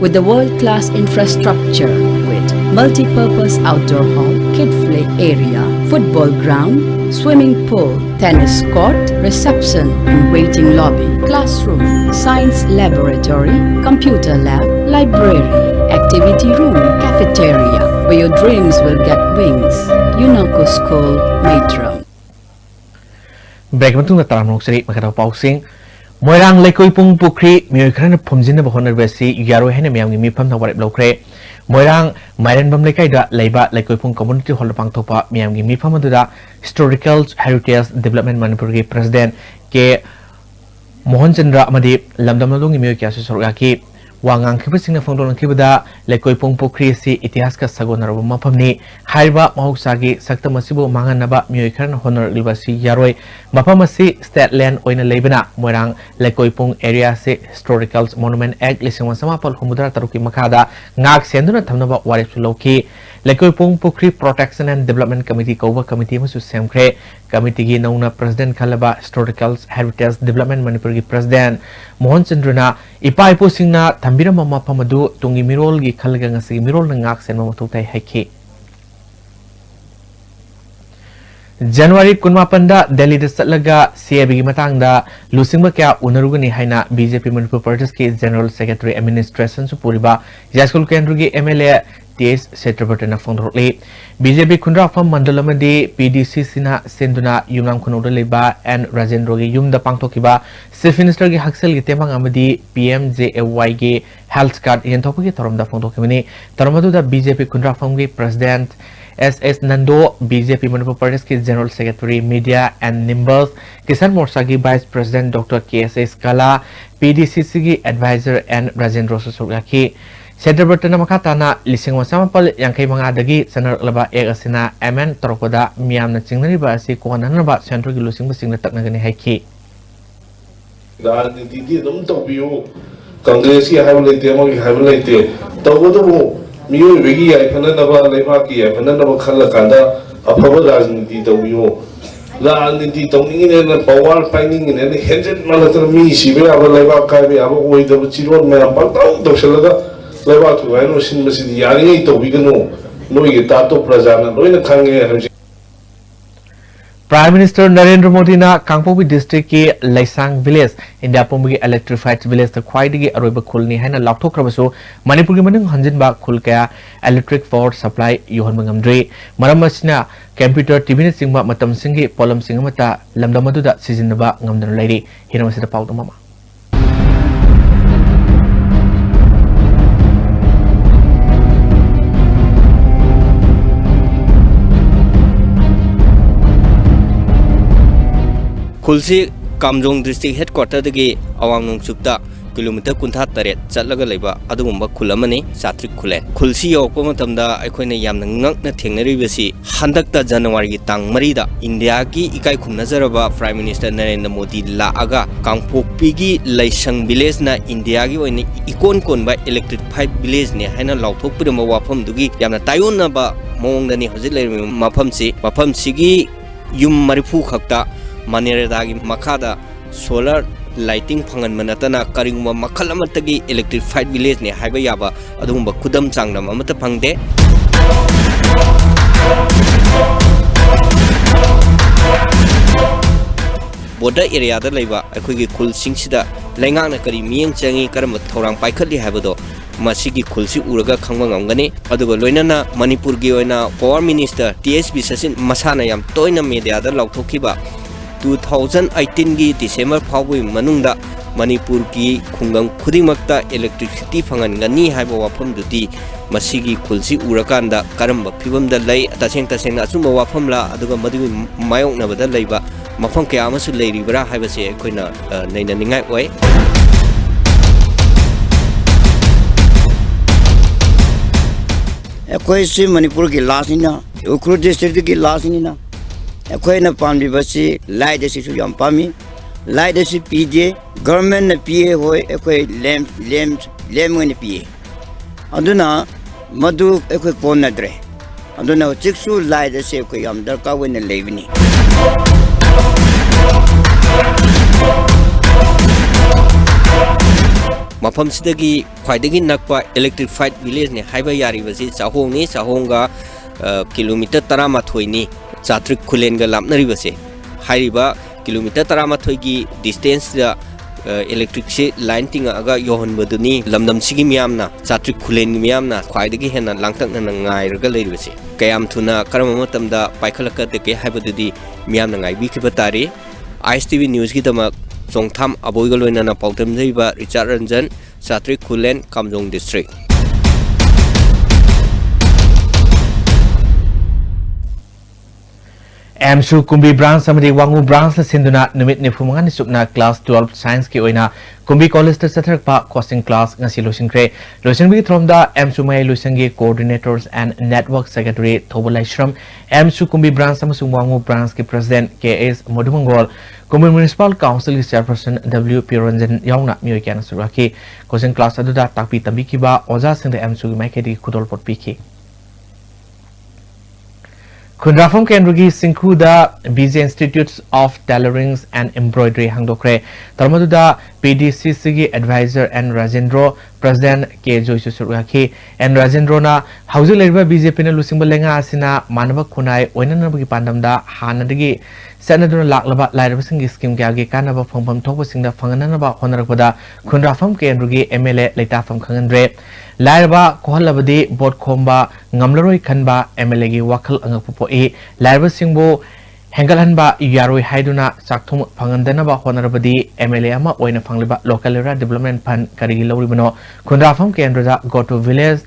Speaker 18: With the world-class infrastructure with multi-purpose outdoor hall, kid play area, football ground, swimming pool, tennis court, reception and waiting lobby, classroom, science laboratory, computer lab, library, activity room, cafeteria, where your dreams will get wings. UNESCO School, Metro.
Speaker 1: Break matung na taram seri makata pausing. Moirang lekoi pung pukri mioi khran phumjin ba honar besi yaro hene miyam gi mi pham na warep lokre Moirang mairen bam lekai da leiba lekoi pung community hall pang thopa miyam gi mi pham da historical heritage development manipur gi president ke Mohan Chandra amadi lamdam ladong gi mioi kya se sorga ki wangang khiba singna phangdon khibada lekoi pung pukri si itihas ka sagonar ba maphamni haiba mahuksa gi sakta masibo manganaba mioi khran honor libasi yaroi maphamasi state land oina leibana moirang lekoi pung area se historical monument act lisingwa samapal humudra taruki makada ngak senduna thamnaba warip suloki lekoi pung pukri protection and development committee koba committee masu semkre committee gi nauna president khalaba historical heritage development manipur gi president Mohan Chandra ipa ipo singna thambira mama phamadu tungi mirol gi khalga ngasi mirol na ngak sen mama tutai haiki January 18 da Delhi da satlaga CAB gi matang da lusingba kya unarugani haina BJP Manipur Party ke general secretary administration su puriba Jaskul Kendru gi MLA TS Setrabatana Fondrole BJP Kundra from Mandalamadi PDC Sina Senduna Yunam Kunoda Leba and Rajendro gi Yum da Pangtokiba Chief Minister gi Haksel gi Temang Amadi PMJAY gi health card yentopu gi Torom da Fondokimini Toromadu da BJP Kundra from gi President SS Nando BJP Manipur Party ke General Secretary Media and Nimbus Kisan Morsa gi Vice President Dr. KSS Kala PDCC gi Advisor and Rajendro Susugaki Sedrabatana Makatana lising wasamapal yang kay mga dagi sanar laba asina MN Torokoda Miam na Chingnari ba si Kuanan ba Central Gilusing Basing na Taknagani Haiki
Speaker 19: Dan Didi Dum Tokyo Congress ki Havlate Among Havlate Togodo Miu Vigi Ipanaba Lepaki Panaba Kalakanda Apava Rajniti Tokyo Rajniti Tongin and Power finding in any hundred Malatra Mi Shibia Leva Kabi Abo with the Chiron Mapata Doshalaga Leva to I know Sin Missy Yari to Vigano, no Yatato Prazana, no in a Kange.
Speaker 1: Prime Minister Narendra Modi na Kangpopi district ki Laisang village India Pomgi electrified village the khwaidigi aroiba khulni haina lakthokrabasu Manipur gi manung hanjinba khul kaya electric power supply yohon mangamdre maram asina computer TV na singba matam singi polam singamata lamdamaduda sizinaba ngamdan lairi hinamasida pawdu mama
Speaker 20: खुलसी Kamjong district headquarter दगी अवांग नोंगचुकता kilometre कुंथा तरेट चलगा लेबा अदुगुंबा खुलमनी सात्रिक खुले खुलसी योकपा मतमदा अखोइना यामना ngakna thengnaribasi handakta January gi tang marida India gi ikai khumnajaraba Prime Minister Narendra Modi laaga Kangpokpi gi Laisang village na India gi oini ikon konba electrified village ne haina lauthokpirama wafam dugi yamna tayonna ba mongdani hojik leirmi mafam sigi yum marifu khakta Manerada Makada solar lighting Pangan Manatana Karinguma Makalamatagi electrified village ne Haibayaba Adumba Kudam Changna Mamata Pangde Border area the Leva Akugi Kul Singsida Langana Kari Miang Changi Karamat Torang Paikali Habado Masigi Kulsi Uraga Kangangani Aduga Loinana Manipur Gioina Power Minister TSB Sasin Masanayam Toina Media the Lautokiba 2018 gi December phawui manungda Manipur ki khungam khudimakta electricity phangangani haiba wafam duti masigi khulsi urakanda karamba phibamda lei taseng achuma wafamla aduga madui mayokna bada leiba mafam kya amasu leiribra haibase koina naina ningai oi
Speaker 21: koi si Manipur ki lasina Ukhrul district ki lasina koi na pambi basi light si su yam pami light si pije government na pie hoy koi lem ngani pie aduna madu koi konna dre aduna chiksu light si koi yam dar ka wena levini
Speaker 20: Mafam sidagi khwaidagi nakpa electrified village ne haiba yari basi chahonga kilometer 13 ni Satrik Kulenga Lamnari base Hariba kilometer 13 gi distance da electric line tinga aga yohon baduni lamdam sigi miamna Satrik Kulen miamna khwaidagi hena langtak na ngai raga lei base kayam thuna karama matamda paikhalaka te ke haibadudi miamna ngai bi khibatari ISTV news gi dama Songtham aboiga loina na pautam jaiba Richard Ranjan Satrik Kulen Kamjong district
Speaker 1: Amsu Kumbi branch samadi wangu branch la sinduna numit ni fumangan supna class 12 science ki oina Kumbi college ta sathak pa coaching class ngasi losingkre losingbi thromda Amsu mai losingi coordinators and network secretary Thobalai Shram Amsu Kumbi branch samasung wangu branch ki president KS Modumangol Kumbi municipal council ki chairperson W Piranjan yauna miyoi kya suraki coaching class aduda takpi tambi ki ba oja sinde Amsu ki mai khedi khudol pot piki Kundrafam Kendrugi Sinkhuda BJ Institutes of Tailoring and Embroidery Hangdokre Tarmaduda PDCCG Advisor and Rajendro President K. Joyce Suraki and Rajendro na Housing Labor BJP na Lusingbalenga Asina Manava Kunai Oinanabagi Pandamda Hanadigi Senador Laklaba Lairabasing scheme Gagi Kanaba Pom Topasing the Fanganaba Honorable Kundrafam Kendrugi MLA Letafam Kangandre Lairaba Kohalabadi Bot Komba Ngamlaroi Kanba MLA gi Wakal Angapopo E Lairaba Singbo Hengalhanba Yaroi Haiduna Saktum Pangandanaba Honorabadi MLA Ama Oina Fangliba Local Area Development Fund Karigi Loribano Kundrafam Kendra go to village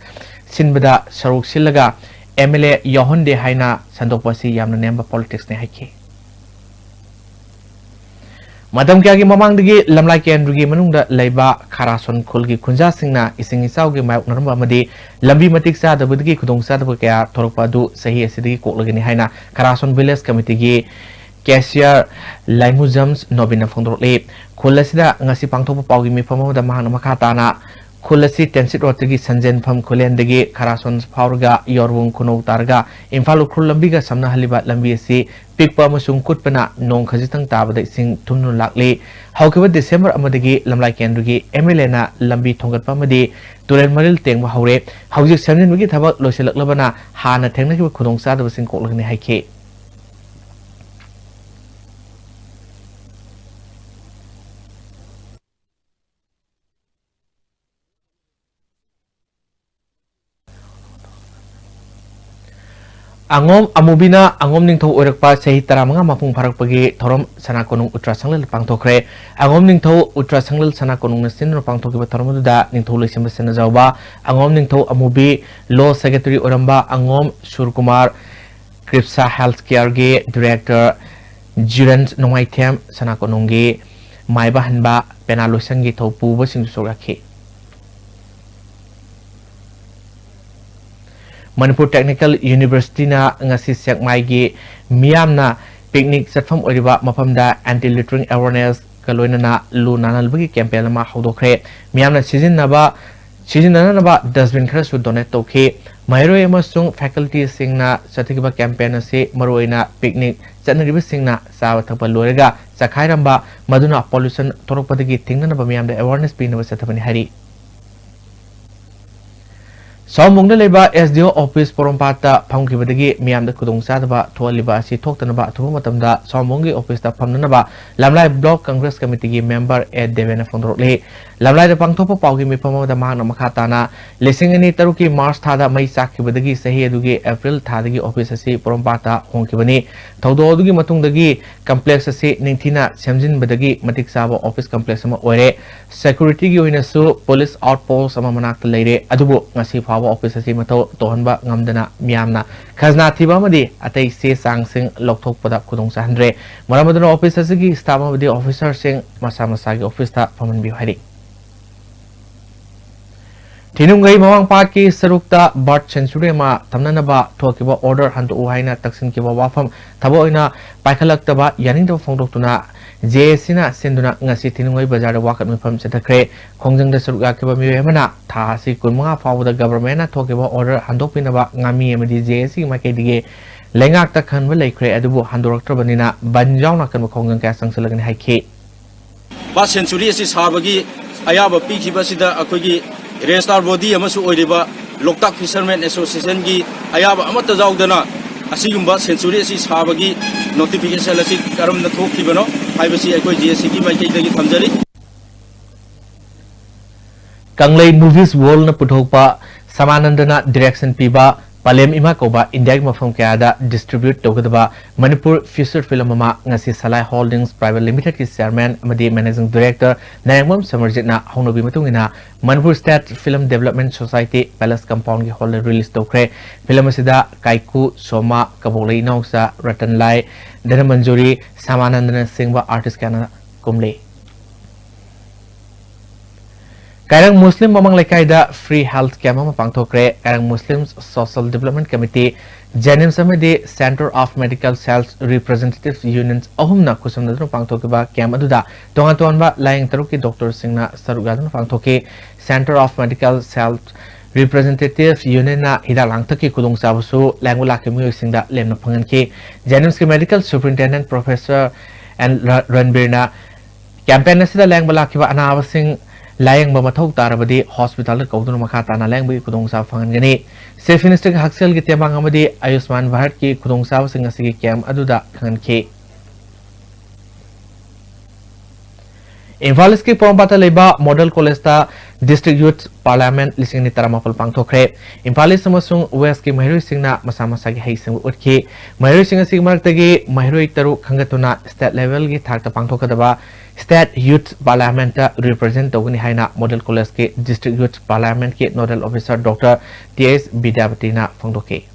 Speaker 1: Sinbada Saruk Silaga MLA Yohonde Haina Sandopasi Yamna Nemba Politics ne Haki Madam Kyagi Mamang Digi Lamlai Kendrugi Manungda Laiba Karason Kulgi Kunja Singna Ising Isaugi Mayok Naramba Madi Lambi Matik Sa the Budgi Kudong Sa the Bukaya Torpadu Sahi Asidi Kolagini Haina Karason Village Committee Cashier Laimuzams Nobina Fondrole Kulasida Ngasi Pangtopo Pagi Mipamo the Mahana Makatana Kulasi Tensit Rotigi Sanjen Pam Kulendegi Karasons Paurga Yorwung Kuno Targa Infalu Kulambiga Samna Halibat Lambiasi Pikpa Masung Kutpana Non Kazitang Tabada Sing Tumnu Lakli However December Amadigi Lamlai Kendrugi Emelena Lambi Tongat Pamadi Turen Maril Teng Mahaure Housing Sanin Wigi Tabak Losilak Labana Hana Technical Kudong Sada was in Kolani Hake Angom amubina angom ningtho oirakpa sehi taramanga mapung pharakpagi thorom sanakonung ultrasanglal pangthokre angom ningtho ultrasanglal sanakonung na sinro pangthokiba thoromuda ningtho leisimba sena jawba angom ningtho amubi law secretary oramba angom surkumar Kripsa Healthcare ge director Jirant Nongaitem sanakonung ge maiba hanba penalosan ge thopu basing sorakhe Manipur Technical University na ngasi siak mai gi miamna picnic satfam oriba mapamda anti littering awareness kaloina na lu nanal bagi campaign ma hodokre miamna sizinna ba dustbin khara su donate tokhe mairoi amasung faculty singna satigiba campaign ase maroina picnic chanariba singna sawa thapa loiraga sakhairamba maduna pollution torokpadagi tingna ba miamda awareness pinaba sathapani hari Saumungda leba SDO office porompata phamkibadagi miyamda kudong sadaba thualiba asi thoktanaba thuba matamda Saumungi office ta phamnanaba Lamlai block congress committee gi member Ed Devena Fondrole Lamlai da pangthopa pawgi mipamada mahna makhatana lesingani taruki March thada mai sakhibadagi sahi adugi April thadagi office asi porompata hongkibani thaudo adugi matungdagi complex asi ningthina semjinbadagi matik saba office complex ama oire security gi oinasu police outpost ama manakta leire adubu ngasi office asi mato tohanba ngamdana miamna khazna thiba amadi atai se sangsing lokthokpada khudong sahandre maramaduna office asigi staff amadi officer sing masa gi office ta paman bi hari Tinungai mawang paki sarukta bird sanctuary ma tamnanaba thokiba order handu uhaina taksin kiba wafam thabo oina paikhalak yaning da phongdoktuna JSina senduna ngasi tinungai bazar da wakat mifam setakre khongjang da saruk yakiba miwemana tha si kunmanga fawda government na thokiba order handopinaba ngami amadi JSI makedige lengak ta khanba leikre adubu handoroktrabanina banjauna kan khongjang ka sangsalagani haike
Speaker 2: bird sanctuary si sabagi ayaba pikiba sida akogi Restar body amasu oiriba Loktak Fishermen Association gi ayaba amata jawdana asigumba century asi sabagi notification asi karamna thokibano haibasi akoi JSC gi maikei dagi thamjari
Speaker 1: Kanglei Movies World na puthokpa Samanandana direction piba Palem ima koba India mafam kaya distribute togadaba Manipur Future Film ama ngasi Salai Holdings Private Limited ki chairman amadi managing director Nayangmam Samarjit na hongnobi matungina Manipur State Film Development Society Palace Compound ki hall release tokre film asida Kaiku Soma Kabolei Nausa Ratan Lai Dana Manjuri Samanandana Singba artist kana kumle Karang Muslim mamang lekaida free health camp ma pangthokre Karang Muslims Social Development Committee Janim Samedi Center of Medical Sales Representatives Unions ahumna kusumna pangthokiba camp aduda tonga tonba laying taruki doctor singna sarugadun pangthoki Center of Medical Sales Representatives Union na hida langthaki kudong sabusu langula kemi singda lemna phanganki Janim's Medical Superintendent Professor and Ranbirna campaign asida langbala kiba anawasing Layang Bamatok Tarabadi Hospital Kaudun Makatana Langbi Kudongsa Fangani. Safe Minister Haxel Gitemang Amadi Ayusman Bharki Kudongsa Singasi Cam Aduda Kanke. Invaliski Pompata Leba Model Colesta District Youth Parliament listening ni Taramapal Pangtokre. Impalis Samasung West ki Mahiroi Singna Masamasagi Haising Utki. Mahiroi Singasi Martagi Mahiroi Taru Kangatuna State Level gi Thakta Pangtokadaba State Youth Parliament represent Togani Haina Model College ke District Youth Parliament ke Nodal Officer Dr. T.S. Bidabatina Fangdoke.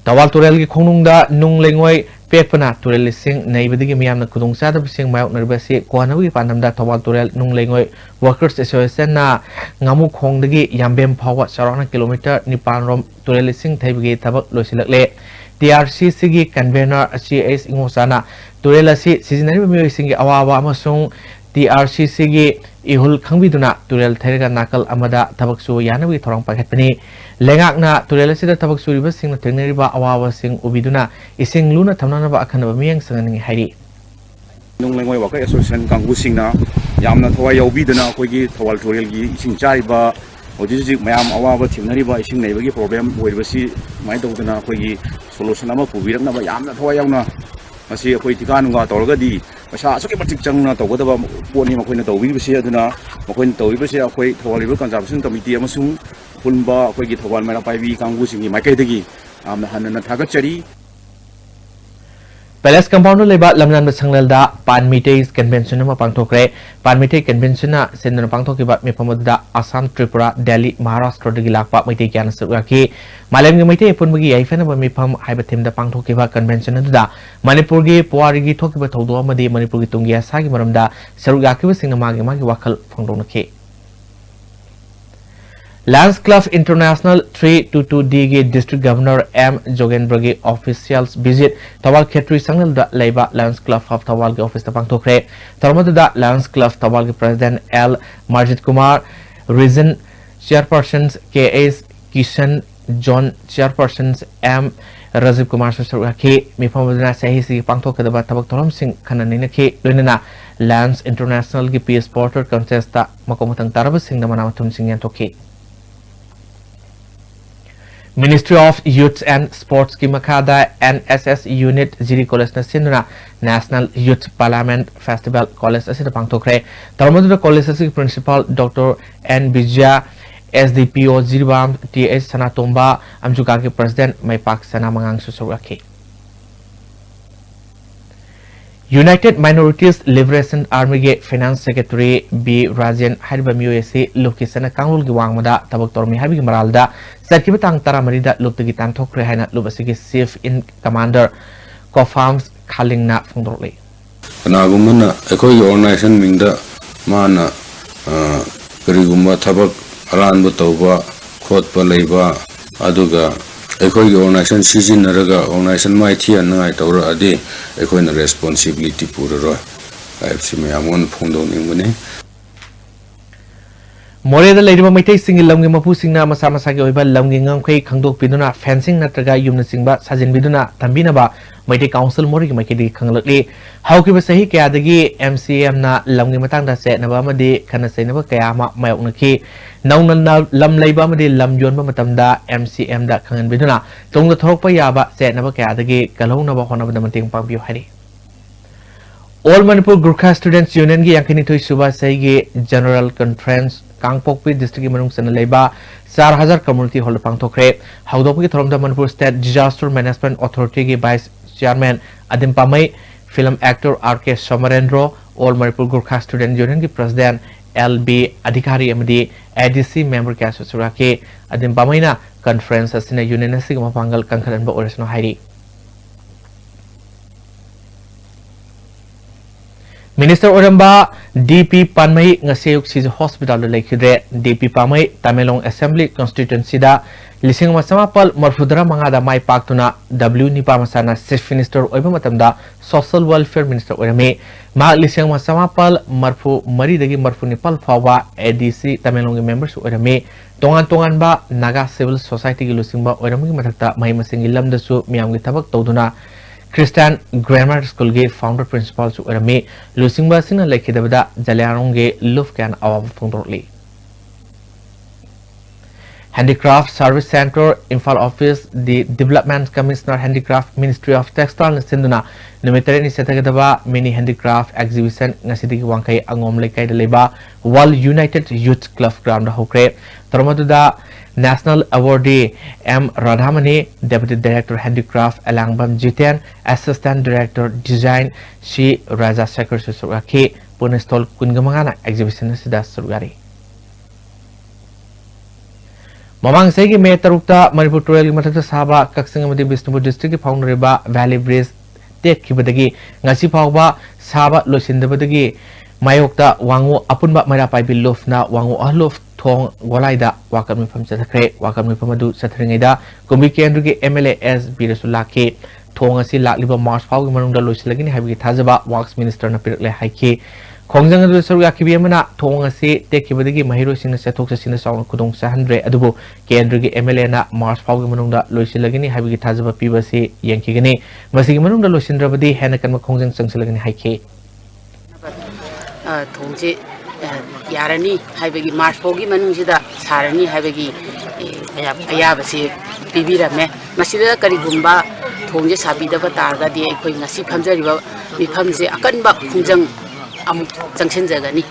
Speaker 1: Tawal Turel ki Khonungda Nung Lengoi Pepana Turel Sing Naibadi Miam Kudung Sada Sing Mayok Nervasi Kuanawi Panamda Tawal Turel Nung Lengoi Workers Association na Ngamu Khongdagi Yambem Pawa Sarana Kilometer Nipan Rom Turel Sing Taibagi Tabak Losilakle TRC Sigi Convener CAS Ingosana Turela si seasonary music awawa amasung TRC Sigi ihul khangbiduna Turel Therega Nakal Amada Tabaksu Yanawi Thorong Pakatpani Lengakna Turela Sida Tabaksu Riba Sing Teneriba Awawa Sing Ubiduna Ising Luna Tamnaba Akanaba Miang Sangani Hari
Speaker 22: Nung Lengoi Waka Association Kangu Singna Yamna Thwa Yobiduna Kogi Thawal Turel gi Ising Chaiba Ojiji Mayam Awawa Timnariba Ising Neighbor problem Webasi Maidoduna Kogi solution ama Pubirakna Yamna Thwa Yana Masih aku itikan nggak tahu lagi di masa asok kita cicang na tahu kita bawa ni makuin tahu ini bersih aduna makuin tahu ini bersih aku tahu lebih kan jabatan komite amasung अपुनबा अखोगी थौबाल मैरा पाइबी कांगुसिंगी माइकैदगी आमना हनना थागतचरी
Speaker 1: palace compound लेबा लमनान संगलदा पान मीटेज कन्वेंशन में पांथोक्रे पान मीटे कन्वेंशन सेंदन पांथोकिबा मिफमदा आसाम त्रिपुरा दिल्ली महाराष्ट्र दगी लाकपा मैते क्यान सुगाकी मालेमगी मैते पुनबगी याइफेनबा मिफम हाइबा थीमदा पांथोकिबा कन्वेंशन अदुदा मणिपुर गी पुवारीगी थोकिबा थौदो अमदी मणिपुर गी तुंगी आसागी मरमदा सरुगाकिबा सिंगना मागी वाखल फोंदोनखे Lions Club International 322D के डिस्ट्रिक्ट गवर्नर एम जोगेंद्र के ऑफिशियल्स विजिट तवाल खेत्री संगल दा लेबा लायंस क्लब ऑफ तवाल के ऑफिस पांथोखरे तरमदुदा लायंस क्लब तवाल के प्रेसिडेंट एल मार्जित कुमार रीजन चेयरपर्सन के S Kishan zone chairperson M Rajeev Kumar सुरखी मिफमदना सही से पांथोकदबा तबक तोरम सिंह खनने के लोइनना लायंस इंटरनेशनल की पीस पोर्टर कंटेस्ट मकोमतंग तारब सिंह नमना थुम सिंह यांतोखी Ministry of Youth and Sports की मखादा NSS Unit Jiri College न सिंधुना National Youth Parliament Festival College असिद पांथोखरे तरमदुदा कॉलेज असिद principal doctor N Vijaya SDPO Jiribam TS Sanatomba अमजुका के प्रेसिडेंट मैपाक सना मंगांग सुसुरखी United Minorities Liberation Army के फाइनेंस सेक्रेटरी बी राजन हाइबा म्यूएसी लोकेशन कांगुल की वांगमदा तबक तोरमी हाबी मरालदा सकिब तांग तारा मरीदा लुक्तगी तांथोक्रे हाइना लुबसिगी चीफ इन कमांडर कोफार्म्स खालिंगना फोंदोरले
Speaker 3: कनागुमना एकोई ऑर्गेनाइजेशन मिंगदा माना करिगुम्बा थबक अरानबो तौबा खोतपा लेबा अदुगा एकोई ऑर्गेनाइजेशन सिजिनरगा ऑर्गेनाइजेशन माइथि अनगाय तौर अदि एकोइना रेस्पोंसिबिलिटी पुररो आइफसी मयामोन फोंदोनिंगबने
Speaker 1: मोरेदा लेरिबा मैथै सिंग लमगे मपु सिंगना मसा मसा के ओइबा लमगे ngangkhei khangdok piduna fencing natraga yumna singba sajin biduna thambinaba Meitei council मोरी के मैकेदी खंगलकली हाउकिबा सही कयादगी MCM ना लमगे मतंगदा सेनबा मदि खना सेनबा कयामा मायoknaki नौना लम लेबा मदि लम योनबा मतमदा MCM दा खंगन बिदुना तोंग थोरकपा याबा सेनबा कयादगी कलौनबा होनबदा मतिंग पांबियो हारि All Manipur Gurkha Students Union की यांकिनी थोई सुबह सही के जनरल कॉन्फ्रेंस कांगपोकपी डिस्ट्रिक्ट की मनुंग सन लेबा 4000 कम्युनिटी हॉल पांगथोखरे हाउदोप की थोरमदा Manipur state disaster management authority के वाइस चेयरमैन अदिम Pamei film actor RK Samarendra all Manipur Gorkha student union की president LB Adhikari अमदी ADC member के सुसुरा के अदिम पामईना कॉन्फ्रेंस असिना यूनियन से मपांगल कंखरनबा ओरेसनो हाइरी मिनिस्टर ओरंबा DP Panmei ngasiuk si hospital lekhidre DP pamai Tamelong Assembly constituency da lising masamapal marfudara mangada mai paktuna W nipa masana chief minister oiba matamda social welfare minister orame ma lising masamapal marfu mari dagi marfu nipal fawa ADC Tamelong members orame tongan ba naga civil society gi lusing ba orame mathakta mai masing lamda su miyam gi thabak tawduna Christian Grammar School के founder principal सुरमे लुसिंगबा सिंह लेखिदबदा जलियारोंगे लुफ कैन अवाब फोंदोरली Handicraft Service Center Imphal Office the Development Commissioner Handicraft Ministry of Textile Sinduna Numitare ni setagdaba mini handicraft exhibition ngasidi wangkai angom lekai leba World United Youth Club ground hokre tarmaduda National Awardee M. Radhamani, Deputy Director Handicraft Alangbam Jiten, Assistant Director Design Shi Raja Sekar Suraki, Punistol Kungamangana Exhibition Sida Surgari. Mamang Segi May Tarukta, Manipur Tourism Matata Saba, Kaksangamadi Bisnupur District Founder Riba, Valley Breeze, Tek Kibadagi, Nasi Pauba, Saba Losindabadagi, Mayokta, Wangu, Apunba Marapai Bilofna, Wangu Alof. थोंग गोलाइदा वाकम मिफम चथखरे वाकम मिफम अदु चथरिङैदा कुम्बी केन्द्र के MLAS बिरसुला के थोंग असि लालिबा मार्च फाउ मनुंगदा लोइसलगिनि हाबिगि थाजबा works minister न पिरकले हाइके खोंजंग अदु सरुगा किबियमना थोंग असि टेकिबदगी महिरोसिंग सेथोक ससिन साउन खुदोंग सहनरे अदुबो केन्द्र के MLA ना मार्च फाउ मनुंगदा लोइसलगिनि हाबिगि थाजबा पिबसि यंकिगनि मसिगि मनुंगदा लोइसिनद्रबदि हेन कनमा खोंजंग संगसलगिनि हाइके
Speaker 4: थोंजे यारनी हाइबगी मार्च फोगी मनुंगसिदा सारनी हाइबगी अयाबसे पिबिरमे मसिदा करिगुम्बा थोंजे साबिदबा तारगदि अखोइ ngasi फमजरिबा मिफमसे अकनबा खुंजंग अमुक जंगसिनजगनि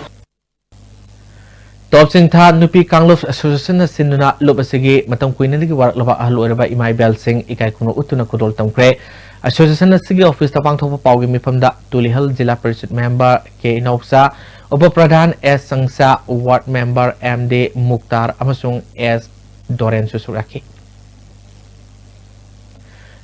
Speaker 1: Top Singtha Nupi Kangluf Association Sinduna Lopasigi Matam Queen Work Lava Alueva Imai Bel Sing Ikaikuno Utuna Kudol Tamkre Association Sigi Office Tapang Topa Paugi Mipamda Tulihal Jilla परिषद Member K Inopsa Upa Pradhan S Sangsa Ward Member MD Mukhtar Amasung S Doren Susuraki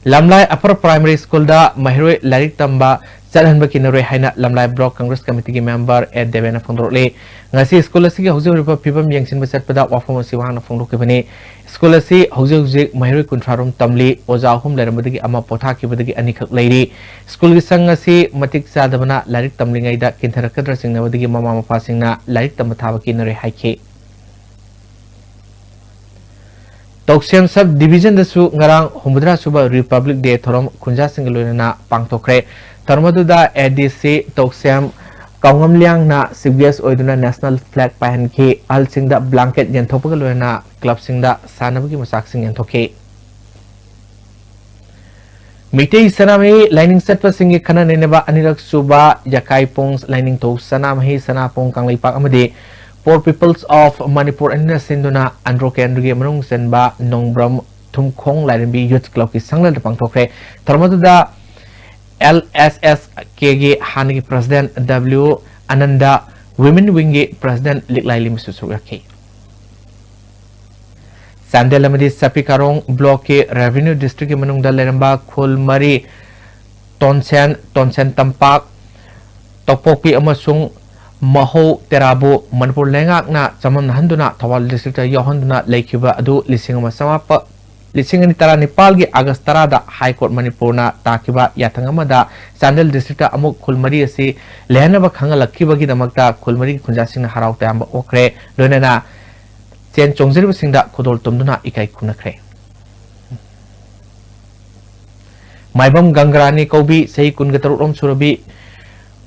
Speaker 1: Lamlai Upper Primary School da Mahiroi Larik Tamba Jalan Bakinore Haina Lamlai Block Congress Committee Member at Devena Fondrole Ngasi School Asi Hausa Pipam Yangsin Besat Pada Wafam Siwana Fondo Kibane School Asi Hausa Mahiroi Kuntrarum Tamli Oza Hum Laramadi Ama Potaki Badagi Anikak Lady School Sangasi Matik Sadabana Larik Tamlingaida Kintarakadra Singnavadi Mama Pasingna Larik Tamatavaki Nore Haike Toksem Sub Division Dasu Ngarang Humudra Suba Republic Day Thorom Kunja Singaluna Pangtokre Tarmaduda ADC Toksem Kaungam Liang na CBS Oiduna National Flag Pahan Ki Al Singda Blanket Yantopagaluna Club Singda Sanabaki Masak Sing Yantoke Mite Sanami Lining Set Pasingi Kana Neneba Anirak Suba Yakai Pongs Lining To Sanamahi Sanapong Kanglai Pak Amade Poor Peoples of Manipur and Sinduna Andro Kendri Manung Senba Nongbram Tumkong Lining Youth Club Ki Sangla Pangtokre Tarmaduda LSS KG Hani President W Ananda Women Wing President Liklai Lim Susuraki Sandel Amadi Sapikarong Block Revenue District Manung Daleramba Kulmari Tonsen Tampak Topopi Amasung Maho Terabu Manipur Lengak na Saman Handuna Tawal District Yohanduna Lakeeba Adu Lisingama Samapa Lisingani Tara Nepalgi August Tarada High Court Manipurna Takiba Yatangamada Sandel District Amuk Kulmari Asi Lehanaba Kangalakibagi Damakta Kulmari Kunjasing Harau Tamba Okre Lunana Chen Chongzir Sinda Kodol Tumduna Ikai Kunakre Maibam Gangrani Kobi Sei Kungatarum Surabi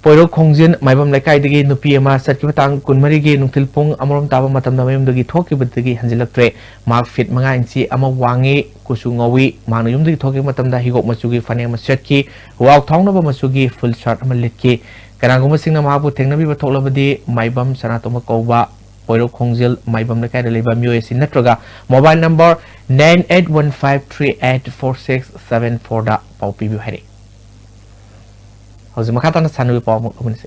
Speaker 1: Poiro Kongjin Maibam Lakai Digi Nupiama Satkibatang Kunmarigi Nuktilpung Amoram Taba Matam Namayum Dagi Toki Batagi Hanjilaktre Mark Fit Manga Inchi Ama Wangi Kusungawi Manayum Dagi Toki Matam da Higok Masugi Fanya Masetki Wau Tongnaba Masugi Full Shot Amalitki Karanguma Singna Mahabu Tengnabi Batolabadi Maibam Sanatoma Koba Poiro Kongjil Maibam Lakai Liba Muesi Natroga Mobile number 9815384674 da Pau Pibu Hari Hausa Makatana Sanu Paw Mumunisi.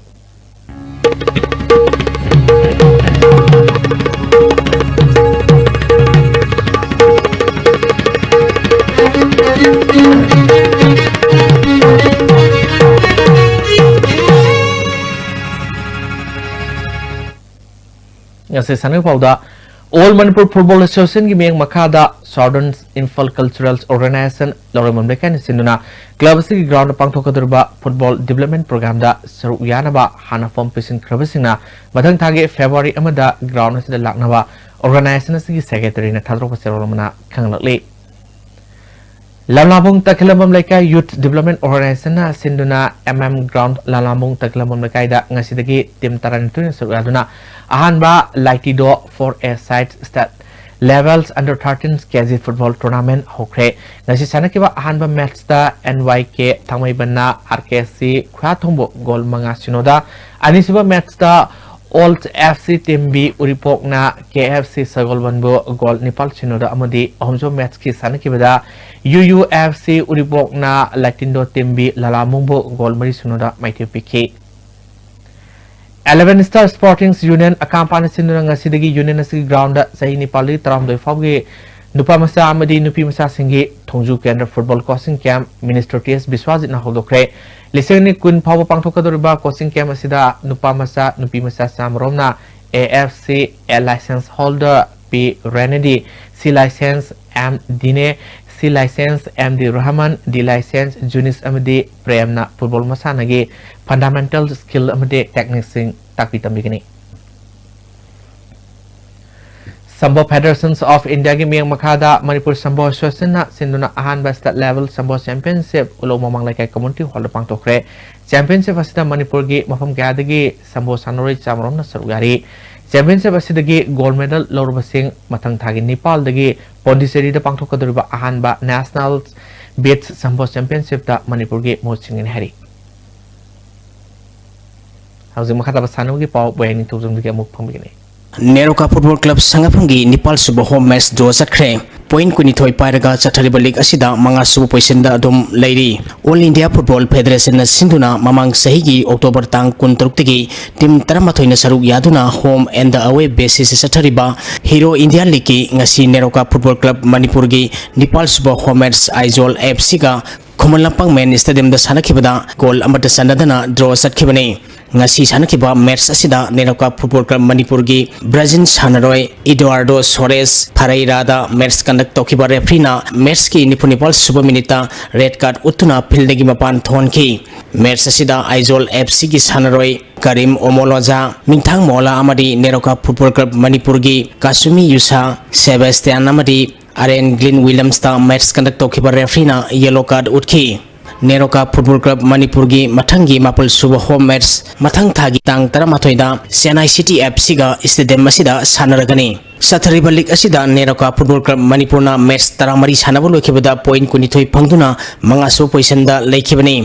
Speaker 1: Yase Sanu Pawda All Manipur Football Association ki meng makada Southern Infal Cultural Organization Loramam Lekan Sinduna Club si ground pangthokadurba football development program da Saru Yanaba Hana Form Pisin Krabasina Mathang Thage February amada ground asida laknaba organization si secretary na thadro paserolmana khanglakle Lalabung Takilabam Leka Youth Development Organization na Sinduna ground Lalabung Takilabam Leka da ngasidagi tim taranitun Saru Ahanba Lightido for a side stat levels under 13 KZ football tournament hokre ngasi sanakiba ahanba match da NYK Thangmaibanna RKC Khwathongbo goal manga sinoda anisiba match da Old FC Team B Uripok na KFC Sagolbanbo goal Nepal sinoda amadi ahomjo match ki sanakibada UUFC Uripok na Latindo Team B Lalamungbo goal mari sinoda maitipiki 11 Star Sporting Union Akampana Sinuranga Sidigi Union Asi Ground Sahi Nepali Taram Doi Fabge Nupa Masa Amadi Nupi Masa Singi Tongju Kendra Football Coaching Camp Minister TS Biswajit na Hodokre Lisengni Kun Pawa Pangtokadoriba Coaching Camp Asida Nupa Masa Nupi Masa Samromna AFC A license holder P Renedy C license M Dine C license MD Rahman D license Junis Amadi Premna Football Masanagi fundamental skill amade techniques takpi tambigini Sambo Federations of India gi meng makada Manipur Sambo Association na sinduna ahanba state level Sambo Championship ulo mamang laikai community hall pangtokre championship asida Manipur gi mafam gyadagi Sambo Sanori Chamron na sarugari championship asidagi gold medal lorubasing mathang thagi Nepal dagi Pondicherry da pangtokaduriba ahanba national beats Sambo Championship da Manipur gi mochingin hari Hausa Makata Basano gi Pau Buyani Tuzum gi amuk pambigini
Speaker 5: NEROCA football club संगफंगी निपाल सुब home match draw चटख्रे point कुनिथोय पायरगा चथरिबा league असिदा मंगा सुब पोजिशन दा अदुम लेरी ऑल इंडिया फुटबॉल फेडरेशन सिंधुना ममांग सहीगी अक्टोबर तांग 23 तगी टीम 13 सरुक यादुना होम एंड अवे बेसिस चथरिबा हीरो इंडिया लीग की ngasi NEROCA football club Manipur की निपाल सुब होम मैच आइजोल एफसी का खुमलपंग मेन स्टेडियम दा सानखिबदा गोल अमत सनदना draw चटखिबने ngasi sanakhiba match asida neroka football club manipur gi brazil sanaroi eduardo soares phareira da match conduct tokiba referee na match ki nipunipal suba minute red card utuna field gi mapan thonki match asida aizol fc gi sanaroi karim omoloja mingthang mola amadi neroka football club manipur gi kasumi yusa sebastian amadi aren glyn williams da match conduct tokiba referee na yellow card utki NEROCA football club Manipur की मथंगी मापल सुब home match मथंग थागी तांग 13 दा Chennai city FC का stadium असिदा सानरगनी सथरिबा league असिदा नेरोका फुटबॉल क्लब मणिपुर ना मैच 13 सानबो लोखिबदा पॉइंट 19 फंगदुना मंगासो पोजिशन दा लेखिबनी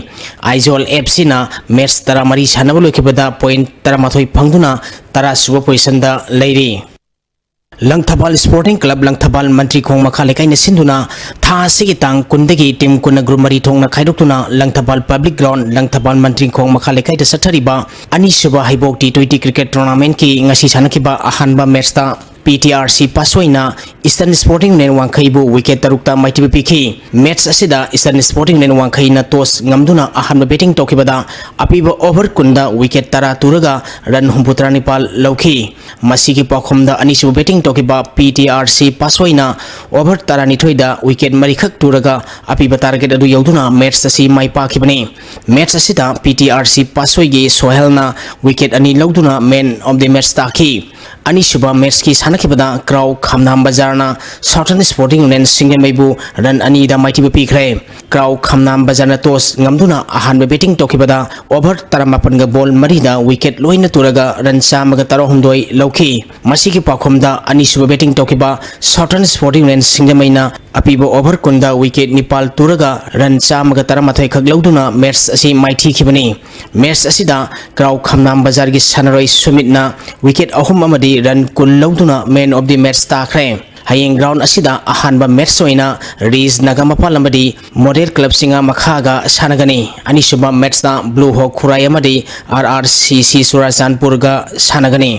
Speaker 5: आइजोल एफसी ना मैच 13 सानबो लोखिबदा पॉइंट 13 फंगदुना 10 सुब पोजिशन दा लेरी लंगथबाल स्पोर्टिंग क्लब लंगथबाल मंत्री खोंग मखा लेकाइना सिंधुना था सिगी तांग कुंदगी टीम कुन ग्रुप मरी थोंगना खाइदोक्तुना लंगथबाल पब्लिक ग्राउंड लंगथबाल मंत्री खोंग मखा लेकाइदा सथरिबा अनिसुबा हाइबोक टी20 क्रिकेट टूर्नामेंट की ngasi sanakhiba ahanba match ta PTRC paswaina Eastern Sporting Union Wangkhaibu wicket tarukta maitibi pikhi match asida Eastern Sporting Union Wangkhai na toss ngamduna ahanba batting tokibada apiba over kunda wicket tara turaga run humputra nipal lauki masigi pakhomda anisu batting tokiba PTRC paswaina over tara nithoida wicket marikhak turaga apiba target adu yauduna match asi mai pakhibani match asida PTRC paswaigi sohelna wicket ani lauduna man of the match taki अनिशुबा match की सानखिबदा क्राउ खमनाम बाजारना southern sporting union सिंगेमैबु run अनीदा माइटिबु पिख्रे क्राउ खमनाम बाजारना टॉस ngamduna ahanba बैटिंग तोखिबदा ओवर 13 गा बॉल मरीदा विकेट लोइना तुरगा रन चामगा 13 लौखि मसिगी पाखोमदा अनिशुबा बैटिंग तोखिबा साउथर्न स्पोर्टिंग यूनियन सिंगेमैना अपिबो ओवर कुंदा विकेट निपाल तुरगा रन चामगा 13 खग लौदुना मैच असि माइथिखिबनी मैच असिदा क्राउ खमनाम बाजार की सनरoi सुमितना विकेट अहुम अमदी रन कुल लौदुना मैन ऑफ द मैच ताखरे hayeng ground asida ahanba match oina Riz Nagamapal amadi model club singa makhaga sanagani anisuba match na Blue Hawk Khurai amadi RRCC Surajanpur ga sanagani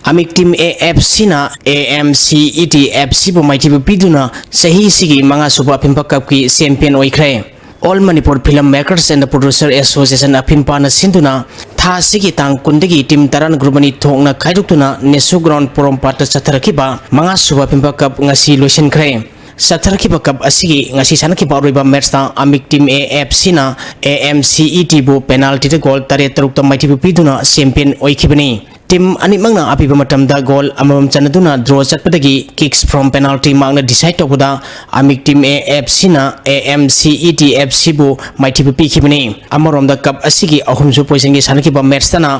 Speaker 5: Amik team AFC na AMCET FC bu maiti bu piduna sahi sigi manga suba pimpa cup ki champion oikhre All Manipur Film Makers and the Producer Association Apimpa na sinduna tha sigi tang kundagi team taran grubani thongna khaidukuna nesu ground porom pat chatharakiba manga suba pimpa cup ngasi loisin khre satharakiba cup asigi ngasi sanaki roiba match ta Amik team AFC na AMCET bu penalty te goal tare tarukta maiti bu piduna champion oikhibani team animangna apiba matamda goal amam chanaduna draw chatpadagi kicks from penalty mangna decide tobuda Amik team AFC na AMCET FC bu maitibu pikhibani amarom da cup asigi ahumsu position gi sanakiba match tana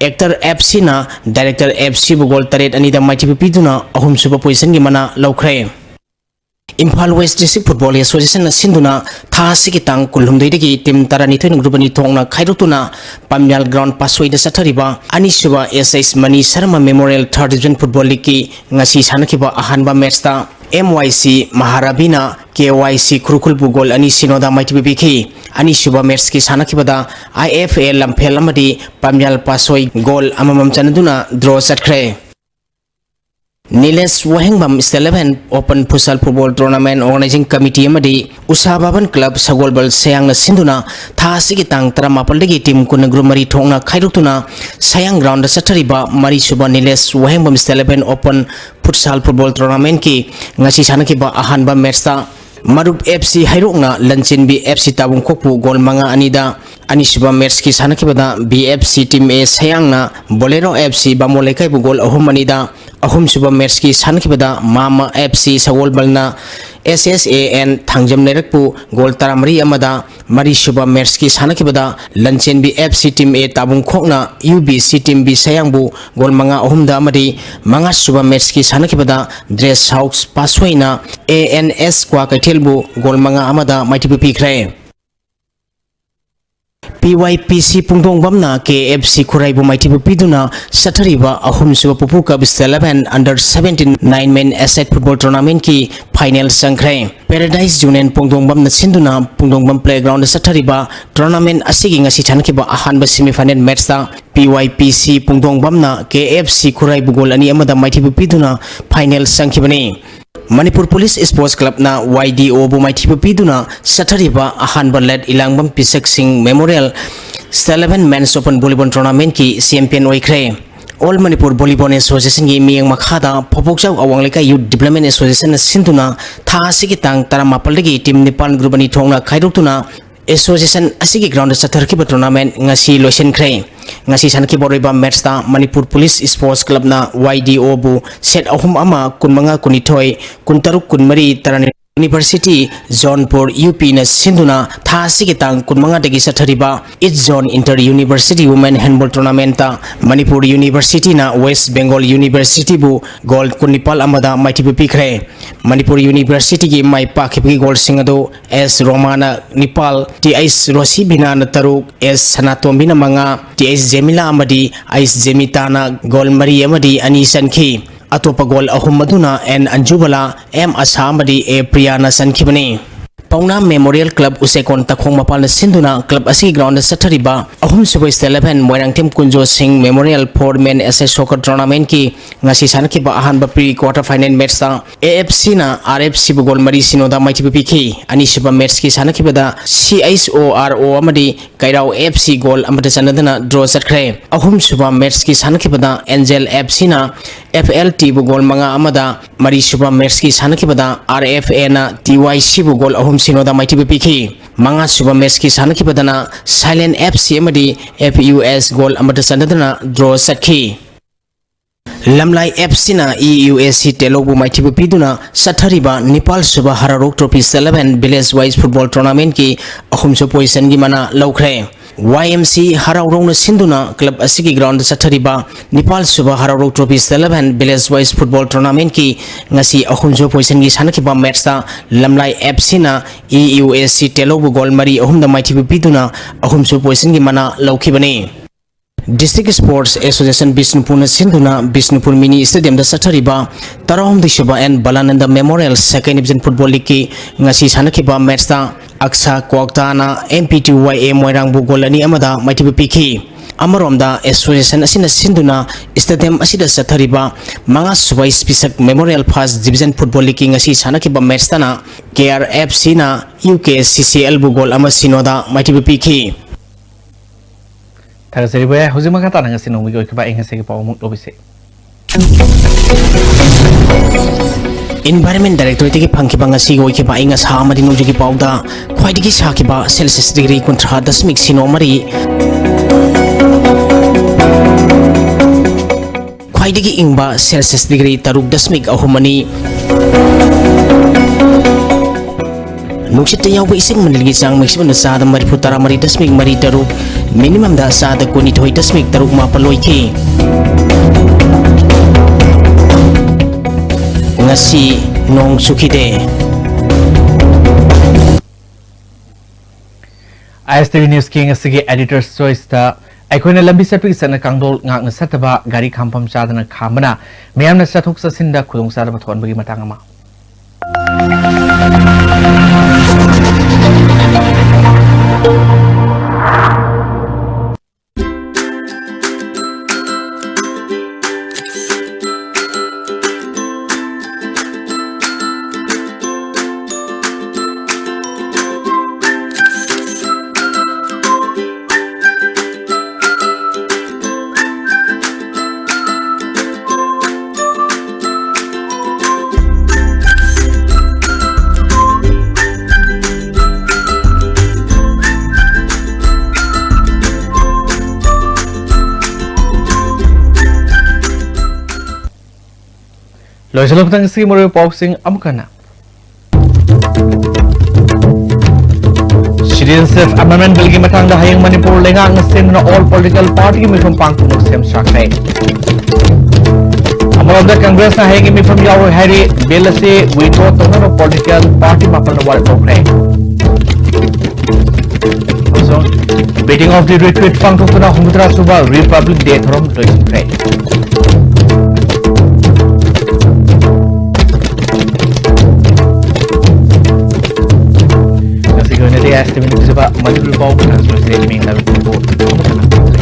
Speaker 5: actor FC na director FC bu goal taret anida maitibu piduna ahumsu position gi mana laukhre Imphal West District Football Association sinduna tha sigi tang kulhumdei team tarani thoin grubani thongna khairutuna Pamyal ground paswai da sathariba anisuba SS Mani Sharma Memorial Third Division Football League ki ngasi sanakhiba ahanba match ta MYC Maharabina KYC Krukul bu goal ani sinoda maitibi bikhi anisuba match ki sanakibada IFL Lamphel amadi Pamyal paswai goal amamam chanaduna draw chatkre Niles Wahengbam 11 Open Futsal Football Tournament Organizing Committee amadi Usababan Club Sagolbal Sayang na sinduna tha sigi tang 18 dagi team kun grumari thongna khairutuna Sayang ground sathariba mari suba Niles Wahengbam 11 Open Futsal Football Tournament ki ngasi sanakiba ahanba match ta Marup FC hairokna Lanchin FC tabung kokpu gol manga anida anisuba match ki sanakibada BFC team A Sayang na Bolero FC Bamolekai bu gol ahum anida ahum suba match ki sanakibada Mama FC Sagolbalna SSAN Thangjam Nerakpu gol taramari amada mari suba match ki sanakibada Lanchin FC team A tabung khokna UBC team B Sayang bu gol manga ahum da amadi manga suba match ki sanakibada Dress House Paswaina ANS kwa kaithel bu gol manga amada maitibu pikhre PYPC Pungdongbamna KFC Kuraibu Maitibu Piduna Satariba Ahum Suba Pupuka bis 11 under 17 9-man asset football tournament ki final sangkre Paradise Junen Pungdongbam na Sinduna Pungdongbam playground Satariba tournament asigi ngasi chankiba ahanba semi-final match ta PYPC Pungdongbamna KFC Kuraibu gol ani amada Maitibu Piduna final sangkibani Manipur Police Sports Club na YDO bu maithibu piduna Satariba ahanba led Ilangbam Pisak Singh Memorial 11 Men's Open Volleyball Tournament ki champion oikre All Manipur Volleyball Association gi miyang makhada Phobokjau Awangleka Youth Development Association na sinduna tha asigi tang taramapal dagi team Nepal group ani thongna khairokuna Association asigi ground satharkiba tournament ngasi loisenkre ngasi sanki boroiba match ta Manipur Police Sports Club na YDO bu set ahum ama kunmanga kunithoi kuntaruk kunmari tarani University Zonpur UP na sinduna tha asigi tang kunmanga dagi sathariba East Zone Inter University Women Handball Tournament ta Manipur University na West Bengal University bu gold kunipal amada maitibu pikre Manipur University gi mai pakhibi gold singado S Romana Nepal TS Rosibina na taruk S Sanatombi na manga TS Jemila amadi Ais Jemitana gold mari amadi ani sanki Atopa gol ahum maduna N Anjubala M Asamadi A Priyana Sankibani Pauna Memorial Club Usekon Takhong Mapal na sinduna club asi ground Satariba ahum subay 11 Moirang Team Kunjo Singh Memorial 4-man SS Soccer Tournament ki ngasi sankiba ahanba pre quarter final match ta AFC na RFC bu gol mari sinoda maitibu piki ani siba match ki sanakibada CSORO amadi Kairao FC gol amada sanadana draw satkre ahum suba match ki sanakibada Angel FC na FLT bu gol manga amada mari suba match ki sanakibada RFA na TYC bu gol ahum sinoda maitibu piki manga suba match ki sanakibadana Silent FC amadi FUS gol amada sanadana draw satki Lamlai FC na EUSC Telogu maitibu piduna Sathariba Nepal Suba Hararok Trophy 11 village wise football tournament ki ahum so position gi mana laukre YMC Haraurong na sinduna club asigi ground Sathariba Nepal Suba Hararok Trophy 11 village wise football tournament ki ngasi ahum so position gi sanakiba match ta Lamlai FC na EUSC Telogu gol mari ahum da maitibu piduna ahum so position gi mana laukibani District Sports Association Bisnupur na sinduna Bisnupur Mini Stadium da Sathariba Tarahum Dishaba and Balananda Memorial 2nd Division Football League ki ngasi sanakiba match ta Aksa Kwakta na MPTYA Moirang bu gol ani amada maitibu piki Amaromda Association asina sinduna Stadium asida Sathariba Manga Subai Spisak Memorial First Division Football League ki ngasi sanakiba match ta na KRFC na UKCCL bu gol ama sinoda maitibu piki
Speaker 1: Tagasari boya huzi makata nang sinong migo ikaba inga segi pa umuk lobise
Speaker 5: Environment Directorate ki phangki banga sigo ikaba inga sa amadi nuji ki pauda khwaidi ki sa ki ba Celsius degree kontra 10 sino mari khwaidi ki ingba Celsius degree taruk 10 ahumani Nuksit yaw ising manilgi sang maximum na sa da mariputara mari 10 mari taruk minimum da sa da kunit hoy 10 taruk mapaloy ki ngasi nong sukide
Speaker 1: ISTV News King asigi editor's choice ta aikoina lambi satpi sana kangdol ngak na sataba gari khampam chadana khambana meyam na sathok sasinda khudong saraba thon bagi matang ama Loisalok tang si moro boxing amkana Citizenship Amendment Bill ki matang da hayang Manipur lenga ang sin na all political party mi from pangkunok sem sakre Among the Congress na hayang mi from yaw hari bill se withdraw to political party mapal na wal okre So Meeting of the retreat pangthokna Humtra Suba Republic Day thorom loisinkhre. Nasi ko na di estimate sa ba Manipuri pau translate ming na po.